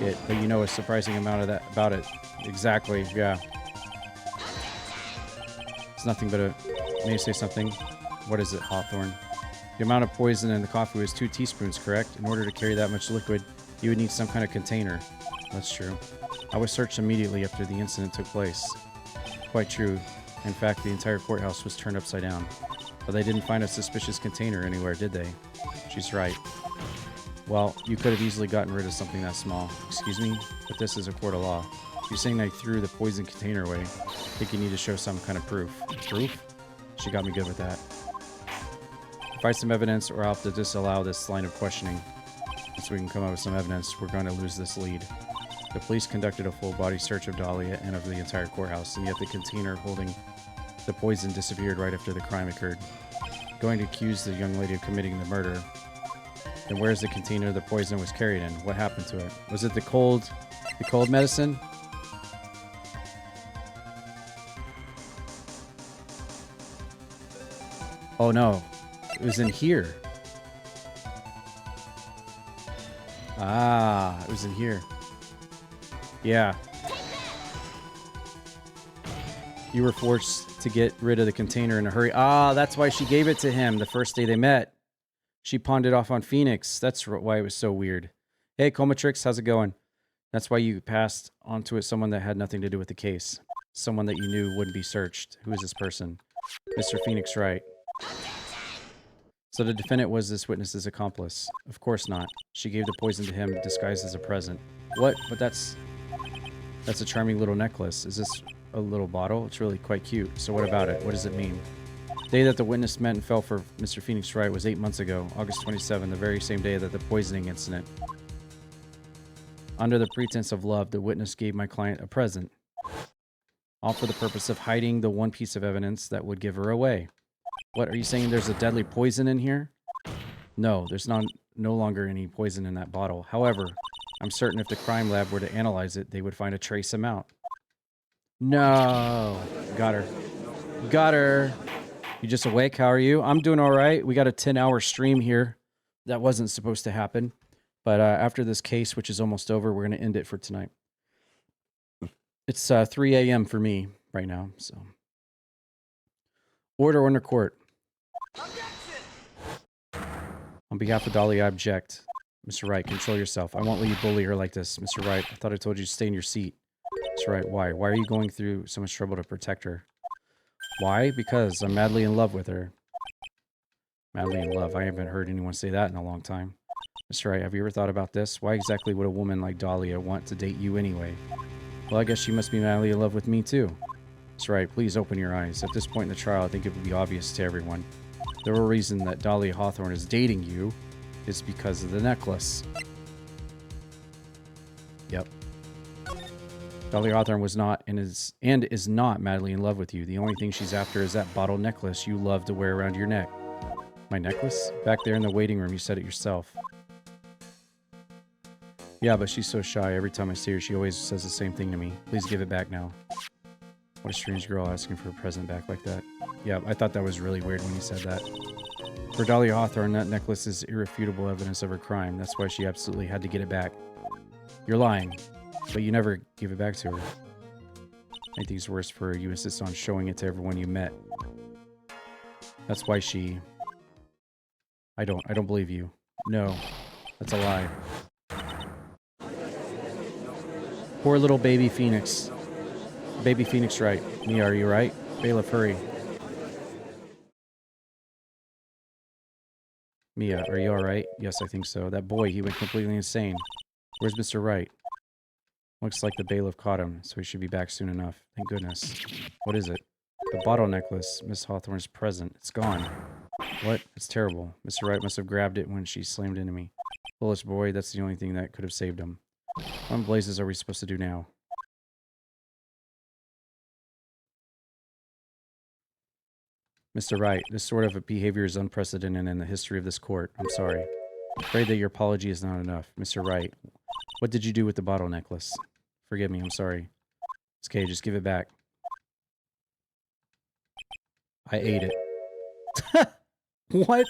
it, but you know a surprising amount of that about it. Exactly, yeah. It's nothing but a... May I say something? What is it, Hawthorne? The amount of poison in the coffee was 2 teaspoons, correct? In order to carry that much liquid, you would need some kind of container. That's true. I was searched immediately after the incident took place. Quite true. In fact, the entire courthouse was turned upside down. But they didn't find a suspicious container anywhere, did they? She's right. Well, you could have easily gotten rid of something that small. Excuse me? But this is a court of law. You're saying I threw the poison container away. I think you need to show some kind of proof. Proof? She got me good with that. Provide some evidence or I'll have to disallow this line of questioning. Once we can come up with some evidence, we're going to lose this lead. The police conducted a full-body search of Dahlia and of the entire courthouse, and yet the container holding the poison disappeared right after the crime occurred. Going to accuse the young lady of committing the murder. Then where's the container the poison was carried in? What happened to it? Was it the cold medicine? Oh no, it was in here. Ah, it was in here. Yeah. You were forced to get rid of the container in a hurry. Ah, that's why she gave it to him the first day they met. She pawned it off on Phoenix. That's why it was so weird. Hey, Comatrix, how's it going? That's why you passed on to it someone that had nothing to do with the case. Someone that you knew wouldn't be searched. Who is this person? Mr. Phoenix Wright. So the defendant was this witness's accomplice? Of course not. She gave the poison to him disguised as a present. What? But that's a charming little necklace. Is this a little bottle? It's really quite cute. So what about it? What does it mean? The day that the witness met and fell for Mr. Phoenix Wright was 8 months ago, August 27, the very same day that the poisoning incident. Under the pretense of love, the witness gave my client a present. All for the purpose of hiding the one piece of evidence that would give her away. What, are you saying there's a deadly poison in here? No, there's no longer any poison in that bottle. However, I'm certain if the crime lab were to analyze it, they would find a trace amount. No. Got her. Got her. You just awake? How are you? I'm doing all right. We got a 10-hour stream here. That wasn't supposed to happen. But after this case, which is almost over, we're going to end it for tonight. It's 3 a.m. for me right now. So, order in the court. On behalf of Dahlia, I object. Mr. Wright, control yourself. I won't let you bully her like this. Mr. Wright, I thought I told you to stay in your seat. Mr. Wright, why? Why are you going through so much trouble to protect her? Why? Because I'm madly in love with her. Madly in love. I haven't heard anyone say that in a long time. Mr. Wright, have you ever thought about this? Why exactly would a woman like Dahlia want to date you anyway? Well, I guess she must be madly in love with me too. Mr. Wright, please open your eyes. At this point in the trial, I think it would be obvious to everyone. The real reason that Dahlia Hawthorne is dating you is because of the necklace. Yep. Dahlia Hawthorne was not and is not madly in love with you. The only thing she's after is that bottle necklace you love to wear around your neck. My necklace? Back there in the waiting room, you said it yourself. Yeah, but she's so shy. Every time I see her, she always says the same thing to me. Please give it back now. What a strange girl asking for a present back like that. Yeah, I thought that was really weird when he said that. For Dahlia Hawthorne, that necklace is irrefutable evidence of her crime. That's why she absolutely had to get it back. You're lying, but you never gave it back to her. Anything's worse for her. You insist on showing it to everyone you met. That's why she... I don't believe you. No, that's a lie. Poor little baby Phoenix. Baby Phoenix Wright. Mia, are you right? Bailiff, hurry. Mia, are you alright? Yes, I think so. That boy, he went completely insane. Where's Mr. Wright? Looks like the bailiff caught him, so he should be back soon enough. Thank goodness. What is it? The bottle necklace. Miss Hawthorne's present. It's gone. What? It's terrible. Mr. Wright must have grabbed it when she slammed into me. Foolish boy, that's the only thing that could have saved him. What in blazes are we supposed to do now? Mr. Wright, this sort of behavior is unprecedented in the history of this court. I'm sorry. I'm afraid that your apology is not enough. Mr. Wright, what did you do with the bottle necklace? Forgive me, I'm sorry. It's okay, just give it back. I ate it. What?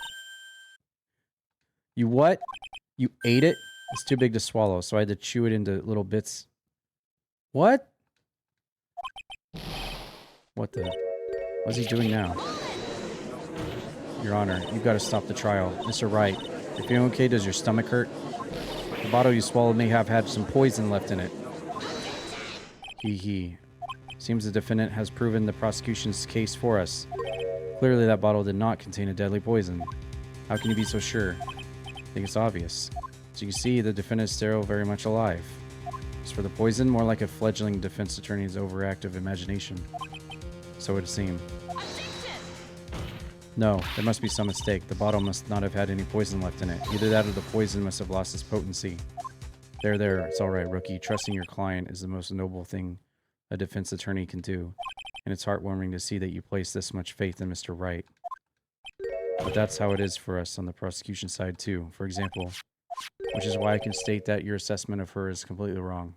You what? You ate it? It's too big to swallow, so I had to chew it into little bits. What? What the? What's he doing now? Your Honor, you've got to stop the trial. Mr. Wright, if you're feeling okay, does your stomach hurt? The bottle you swallowed may have had some poison left in it. Hee hee. Seems the defendant has proven the prosecution's case for us. Clearly that bottle did not contain a deadly poison. How can you be so sure? I think it's obvious. As you can see, the defendant is still very much alive. As for the poison, more like a fledgling defense attorney's overactive imagination. So it would seem. No, there must be some mistake. The bottle must not have had any poison left in it. Either that or the poison must have lost its potency. There, it's all right, rookie. Trusting your client is the most noble thing a defense attorney can do. And it's heartwarming to see that you place this much faith in Mr. Wright. But that's how it is for us on the prosecution side too, for example. Which is why I can state that your assessment of her is completely wrong.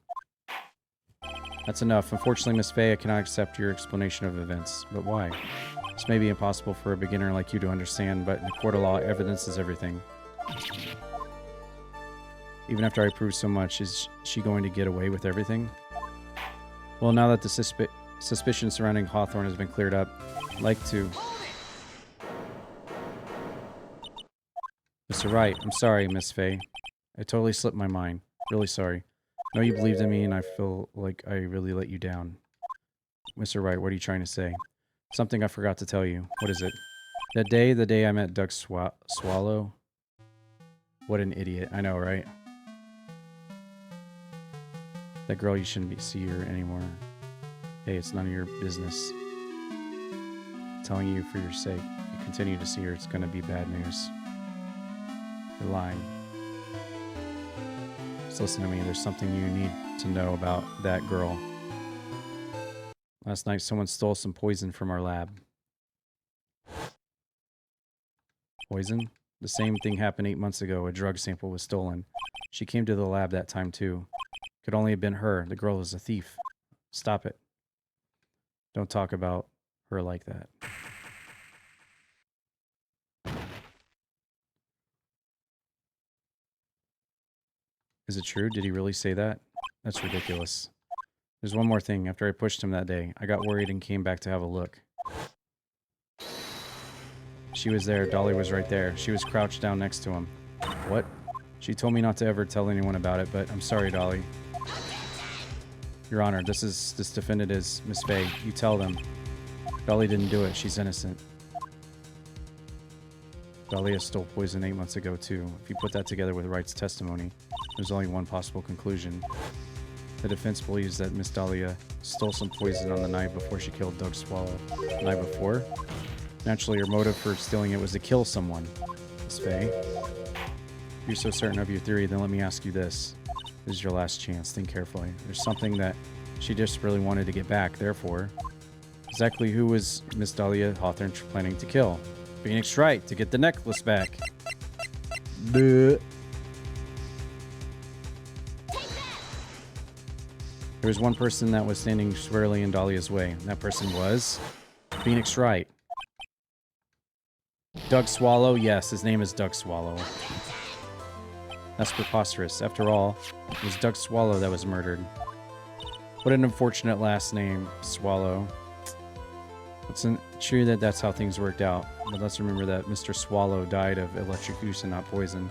That's enough. Unfortunately, Miss Faye, I cannot accept your explanation of events. But why? This may be impossible for a beginner like you to understand, but in the court of law, evidence is everything. Even after I prove so much, is she going to get away with everything? Well, now that the suspicion surrounding Hawthorne has been cleared up, I'd like to... Mr. Wright, I'm sorry, Miss Faye. I totally slipped my mind. Really sorry. I know you believed in me, and I feel like I really let you down. Mr. Wright, what are you trying to say? Something I forgot to tell you. What is it? That day, the day I met Doug Swallow? What an idiot. I know, right? That girl, you shouldn't see her anymore. Hey, it's none of your business. I'm telling you for your sake. If you continue to see her, it's going to be bad news. You're lying. Just listen to me. There's something you need to know about that girl. Last night, someone stole some poison from our lab. Poison? The same thing happened 8 months ago. A drug sample was stolen. She came to the lab that time, too. Could only have been her. The girl is a thief. Stop it. Don't talk about her like that. Is it true? Did he really say that? That's ridiculous. There's one more thing. After I pushed him that day, I got worried and came back to have a look. She was there. Dolly was right there. She was crouched down next to him. What? She told me not to ever tell anyone about it, but I'm sorry, Dolly. Your Honor, this defendant is Miss Faye. You tell them. Dolly didn't do it. She's innocent. Dahlia stole poison 8 months ago, too. If you put that together with Wright's testimony, there's only one possible conclusion. The defense believes that Miss Dahlia stole some poison on the night before she killed Doug Swallow. The night before? Naturally, your motive for stealing it was to kill someone, Miss Faye. If you're so certain of your theory, then let me ask you this. This is your last chance. Think carefully. There's something that she just really wanted to get back. Therefore, exactly who was Miss Dahlia Hawthorne planning to kill? Phoenix Wright, to get the necklace back. Bleh. There was one person that was standing squarely in Dahlia's way. And that person was Phoenix Wright. Doug Swallow? Yes, his name is Doug Swallow. That's preposterous. After all, it was Doug Swallow that was murdered. What an unfortunate last name, Swallow. It's true that that's how things worked out, but let's remember that Mr. Swallow died of electrocution, not poison.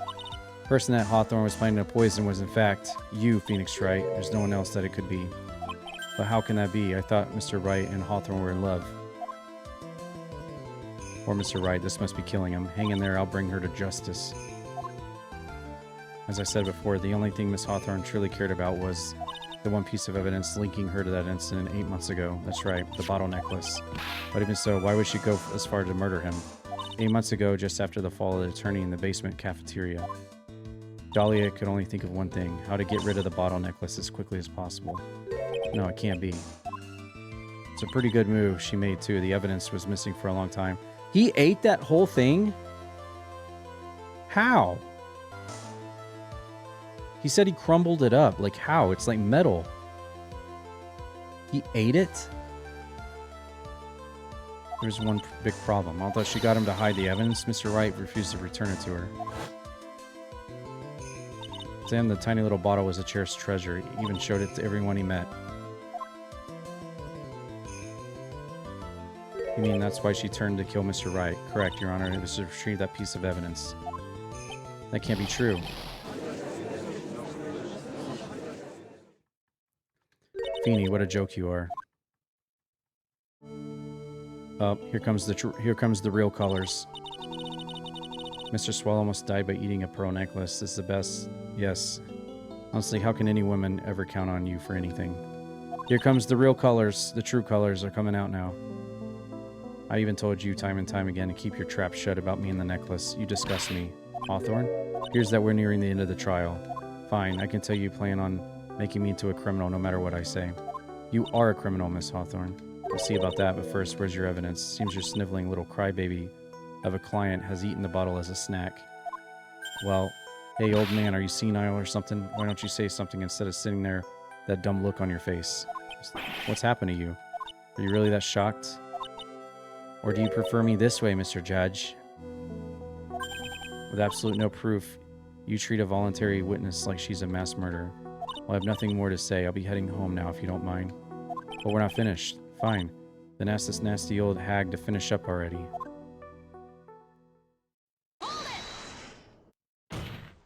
The person that Hawthorne was planning to poison was in fact you, Phoenix Wright. There's no one else that it could be. But how can that be? I thought Mr. Wright and Hawthorne were in love. Poor Mr. Wright, this must be killing him. Hang in there, I'll bring her to justice. As I said before, the only thing Miss Hawthorne truly cared about was the one piece of evidence linking her to that incident 8 months ago. That's right, the bottle necklace. But even so, why would she go as far to murder him? 8 months ago, just after the fall of the attorney in the basement cafeteria, Dahlia could only think of one thing: how to get rid of the bottle necklace as quickly as possible. No, it can't be. It's a pretty good move she made, too. The evidence was missing for a long time. He ate that whole thing? How? He said he crumbled it up. Like, how? It's like metal. He ate it? There's one big problem. Although she got him to hide the evidence, Mr. Wright refused to return it to her. To him, the tiny little bottle was a cherished treasure. He even showed it to everyone he met. You mean that's why she turned to kill Mr. Wright? Correct, Your Honor. It was to retrieve that piece of evidence. That can't be true. Feeny, what a joke you are. Oh, here comes the real colors. Mr. Swallow almost died by eating a pearl necklace. This is the best. Yes. Honestly, how can any woman ever count on you for anything? Here comes the real colors. The true colors are coming out now. I even told you time and time again to keep your trap shut about me and the necklace. You disgust me. Hawthorne? Here's that we're nearing the end of the trial. Fine, I can tell you plan on making me into a criminal no matter what I say. You are a criminal, Miss Hawthorne. We'll see about that, but first, where's your evidence? Seems your sniveling little crybaby of a client has eaten the bottle as a snack. Well, hey, old man, are you senile or something? Why don't you say something instead of sitting there, that dumb look on your face? What's happened to you? Are you really that shocked? Or do you prefer me this way, Mr. Judge? With absolute no proof, you treat a voluntary witness like she's a mass murderer. Well, I have nothing more to say. I'll be heading home now if you don't mind. But we're not finished. Fine. Then ask this nasty old hag to finish up already.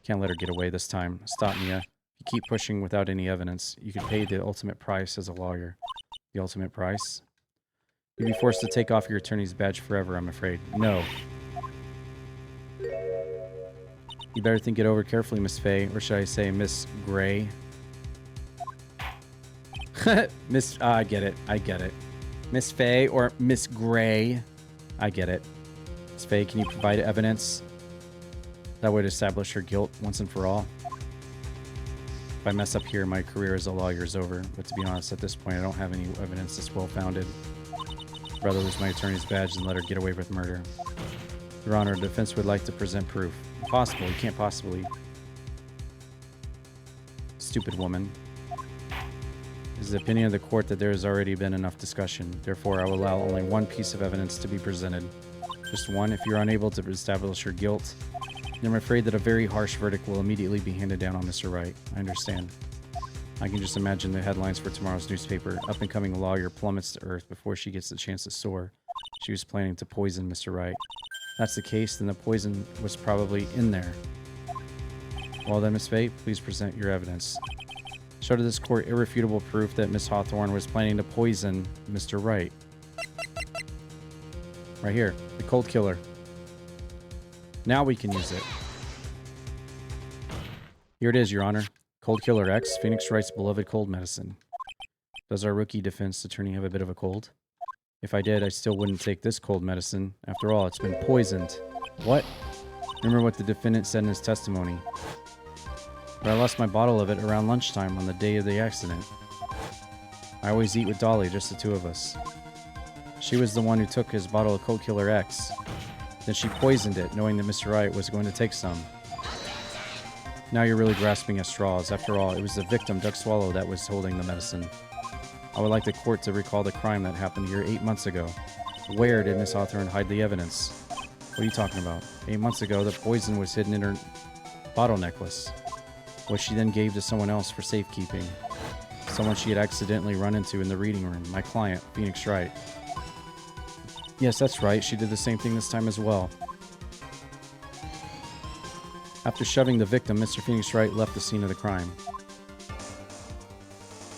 Can't let her get away this time. Stop, Mia. If you keep pushing without any evidence, you could pay the ultimate price as a lawyer. The ultimate price? You'd be forced to take off your attorney's badge forever, I'm afraid. No. You better think it over carefully, Miss Faye. Or should I say Miss Gray? Miss... I get it. I get it. Miss Faye or Miss Gray. I get it. Miss Faye, can you provide evidence that would establish her guilt once and for all? If I mess up here, my career as a lawyer is over. But to be honest, at this point, I don't have any evidence that's well-founded. I'd rather lose my attorney's badge than let her get away with murder. Your Honor, the defense would like to present proof. Impossible. You can't possibly. Stupid woman. It is the opinion of the court that there has already been enough discussion. Therefore, I will allow only one piece of evidence to be presented. Just one. If you're unable to establish your guilt, then I'm afraid that a very harsh verdict will immediately be handed down on Mr. Wright. I understand. I can just imagine the headlines for tomorrow's newspaper. Up-and-coming lawyer plummets to earth before she gets the chance to soar. She was planning to poison Mr. Wright. If that's the case, then the poison was probably in there. Well then, Miss Faye, please present your evidence. Show to this court irrefutable proof that Miss Hawthorne was planning to poison Mr. Wright. Right here. The cold killer. Now we can use it. Here it is, Your Honor. Cold Killer X, Phoenix Wright's beloved cold medicine. Does our rookie defense attorney have a bit of a cold? If I did, I still wouldn't take this cold medicine. After all, it's been poisoned. What? Remember what the defendant said in his testimony. But I lost my bottle of it around lunchtime on the day of the accident. I always eat with Dolly, just the two of us. She was the one who took his bottle of Cold Killer X. Then she poisoned it, knowing that Mr. Wright was going to take some. Now you're really grasping at straws. After all, it was the victim, Doug Swallow, that was holding the medicine. I would like the court to recall the crime that happened here 8 months ago. Where did Miss Hawthorne hide the evidence? What are you talking about? 8 months ago, the poison was hidden in her bottle necklace, which she then gave to someone else for safekeeping. Someone she had accidentally run into in the reading room, my client, Phoenix Wright. Yes, that's right. She did the same thing this time as well. After shoving the victim, Mr. Phoenix Wright left the scene of the crime.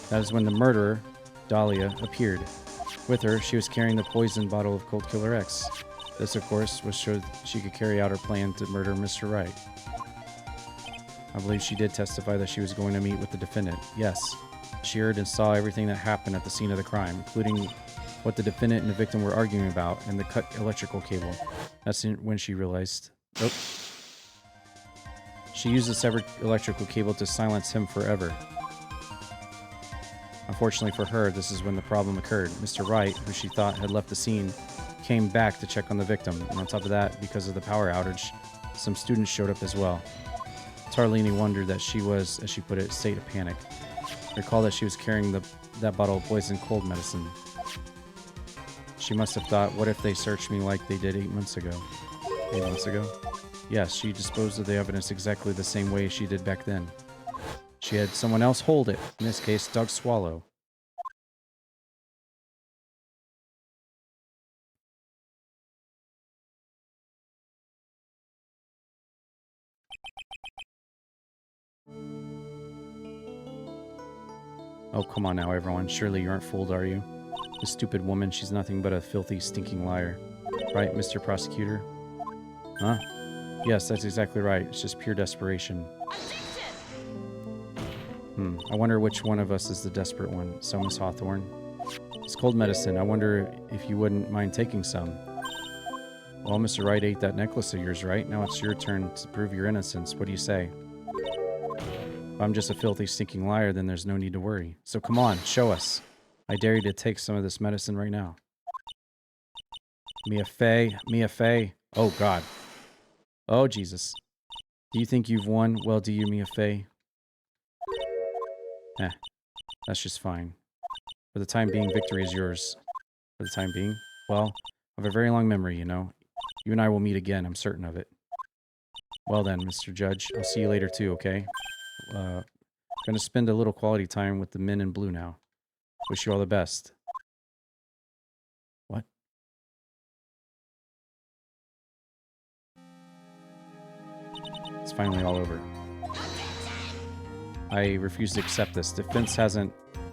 That is when the murderer, Dahlia, appeared. With her, she was carrying the poisoned bottle of Cold Killer X. This, of course, was so she could carry out her plan to murder Mr. Wright. I believe she did testify that she was going to meet with the defendant. Yes, she heard and saw everything that happened at the scene of the crime, including what the defendant and the victim were arguing about and the cut electrical cable. That's when she realized. Nope. She used the severed electrical cable to silence him forever. Unfortunately for her, this is when the problem occurred. Mr. Wright, who she thought had left the scene, came back to check on the victim, and on top of that, because of the power outage, some students showed up as well. Tarlini wondered that she was, as she put it, a state of panic. Recall that she was carrying that bottle of poison cold medicine. She must have thought, what if they searched me like they did 8 months ago? 8 months ago? Yes, she disposed of the evidence exactly the same way she did back then. She had someone else hold it, in this case, Doug Swallow. Oh, come on now, everyone. Surely you aren't fooled, are you? This stupid woman, she's nothing but a filthy, stinking liar. Right, Mr. Prosecutor? Huh? Yes, that's exactly right. It's just pure desperation. I wonder which one of us is the desperate one. So, Miss Hawthorne? It's cold medicine. I wonder if you wouldn't mind taking some. Well, Mr. Wright ate that necklace of yours, right? Now it's your turn to prove your innocence. What do you say? If I'm just a filthy, stinking liar, then there's no need to worry. So come on, show us. I dare you to take some of this medicine right now. Mia Fey. Oh, God. Oh, Jesus. Do you think you've won? Well, do you, Mia Fey? That's just fine. For the time being, victory is yours. For the time being? Well, I have a very long memory, you know. You and I will meet again, I'm certain of it. Well then, Mr. Judge, I'll see you later too, okay? Gonna spend a little quality time with the men in blue now. Wish you all the best. What? It's finally all over. I refuse to accept this. Defense hasn't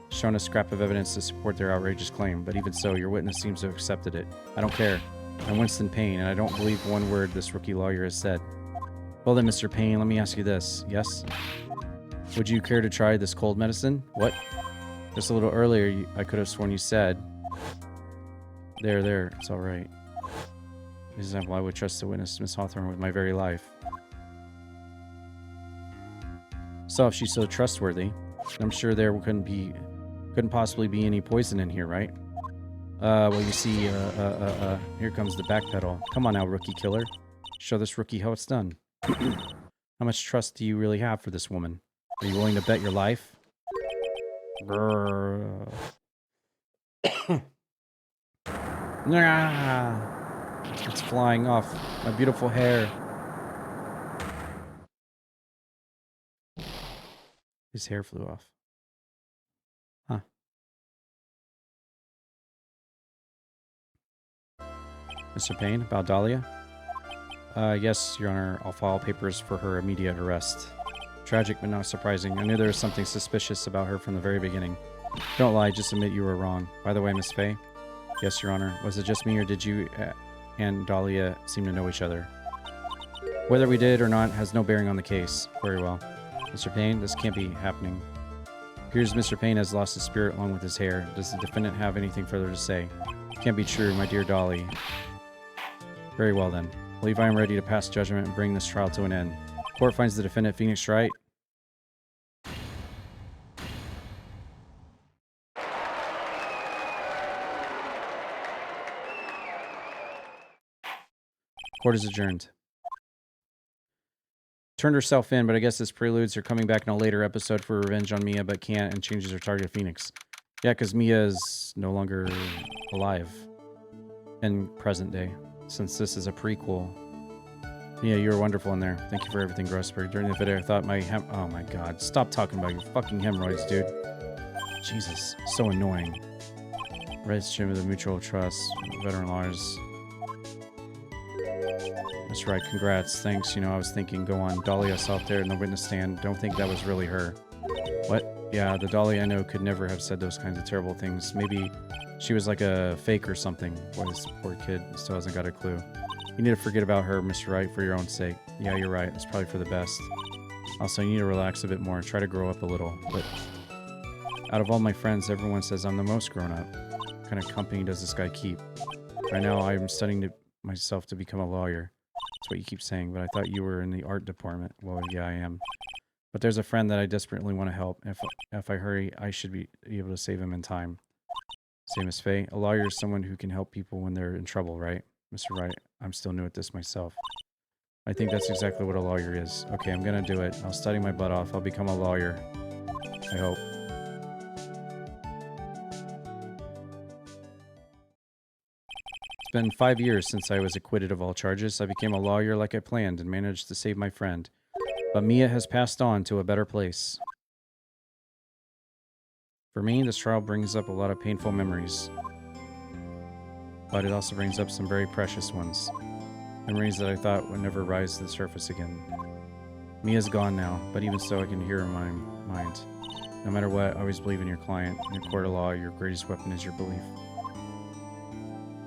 shown a scrap of evidence to support their outrageous claim, but even so, your witness seems to have accepted it. I don't care. I'm Winston Payne, and I don't believe one word this rookie lawyer has said. Well then, Mr. Payne, let me ask you this. Yes? Would you care to try this cold medicine? What? Just a little earlier, I could have sworn you said... There, it's alright. For example, I would trust the witness, Miss Hawthorne, with my very life. So if she's so trustworthy, I'm sure there couldn't possibly be any poison in here, right? Well, you see, here comes the backpedal. Come on now, rookie killer. Show this rookie how it's done. How much trust do you really have for this woman? Are you willing to bet your life? It's flying off. My beautiful hair. His hair flew off. Huh. Mr. Payne, about Dahlia? Yes, Your Honor. I'll file papers for her immediate arrest. Tragic, but not surprising. I knew there was something suspicious about her from the very beginning. Don't lie, just admit you were wrong. By the way, Miss Fey? Yes, Your Honor. Was it just me, or did you and Dahlia seem to know each other? Whether we did or not has no bearing on the case. Very well. Mr. Payne, this can't be happening. Appears Mr. Payne has lost his spirit along with his hair. Does the defendant have anything further to say? Can't be true, my dear Dolly. Very well then. I believe I am ready to pass judgment and bring this trial to an end. Court finds the defendant Phoenix Wright. Court is adjourned. Turned herself in, but I guess this preludes her coming back in a later episode for revenge on Mia, but can't and changes her target to Phoenix. Yeah, because Mia is no longer alive in present day, since this is a prequel. Yeah, you were wonderful in there. Thank you for everything, Grossberg. During the video, I thought oh my god. Stop talking about your fucking hemorrhoids, dude. Jesus, so annoying. Rights Gym of the Mutual Trust, veteran lawyers. That's right, congrats. Thanks, I was thinking, go on. Dolly I saw up there in the witness stand. Don't think that was really her. What? Yeah, the Dolly I know could never have said those kinds of terrible things. Maybe she was like a fake or something. Boy, this poor kid still hasn't got a clue. You need to forget about her, Mr. Wright, for your own sake. Yeah, you're right. It's probably for the best. Also, you need to relax a bit more. Try to grow up a little. But out of all my friends, everyone says I'm the most grown up. What kind of company does this guy keep? Right now, I'm studying myself to become a lawyer. That's what you keep saying, but I thought you were in the art department. Well, yeah, I am. But there's a friend that I desperately want to help. If I hurry, I should be able to save him in time. Same as Faye. A lawyer is someone who can help people when they're in trouble, right? Mr. Wright, I'm still new at this myself. I think that's exactly what a lawyer is. Okay, I'm gonna do it. I'll study my butt off. I'll become a lawyer. I hope. It's been 5 years since I was acquitted of all charges. I became a lawyer like I planned and managed to save my friend. But Mia has passed on to a better place. For me, this trial brings up a lot of painful memories. But it also brings up some very precious ones. Memories that I thought would never rise to the surface again. Mia's gone now, but even so I can hear her in my mind. No matter what, always believe in your client. In a court of law, your greatest weapon is your belief.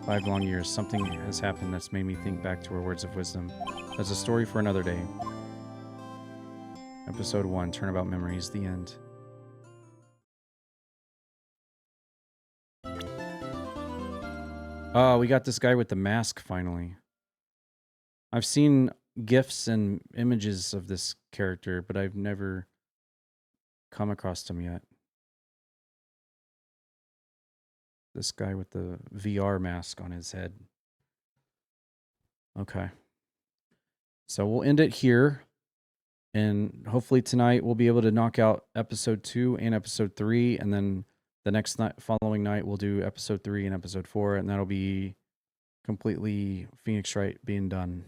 5 long years, something has happened that's made me think back to her words of wisdom. That's a story for another day. Episode 1, Turnabout Memories, the end. Oh, we got this guy with the mask finally. I've seen GIFs and images of this character, but I've never come across him yet. This guy with the VR mask on his head. Okay. So we'll end it here. And hopefully tonight we'll be able to knock out episode 2 and episode 3. And then the next night, following night, we'll do episode 3 and episode 4. And that'll be completely Phoenix Wright being done.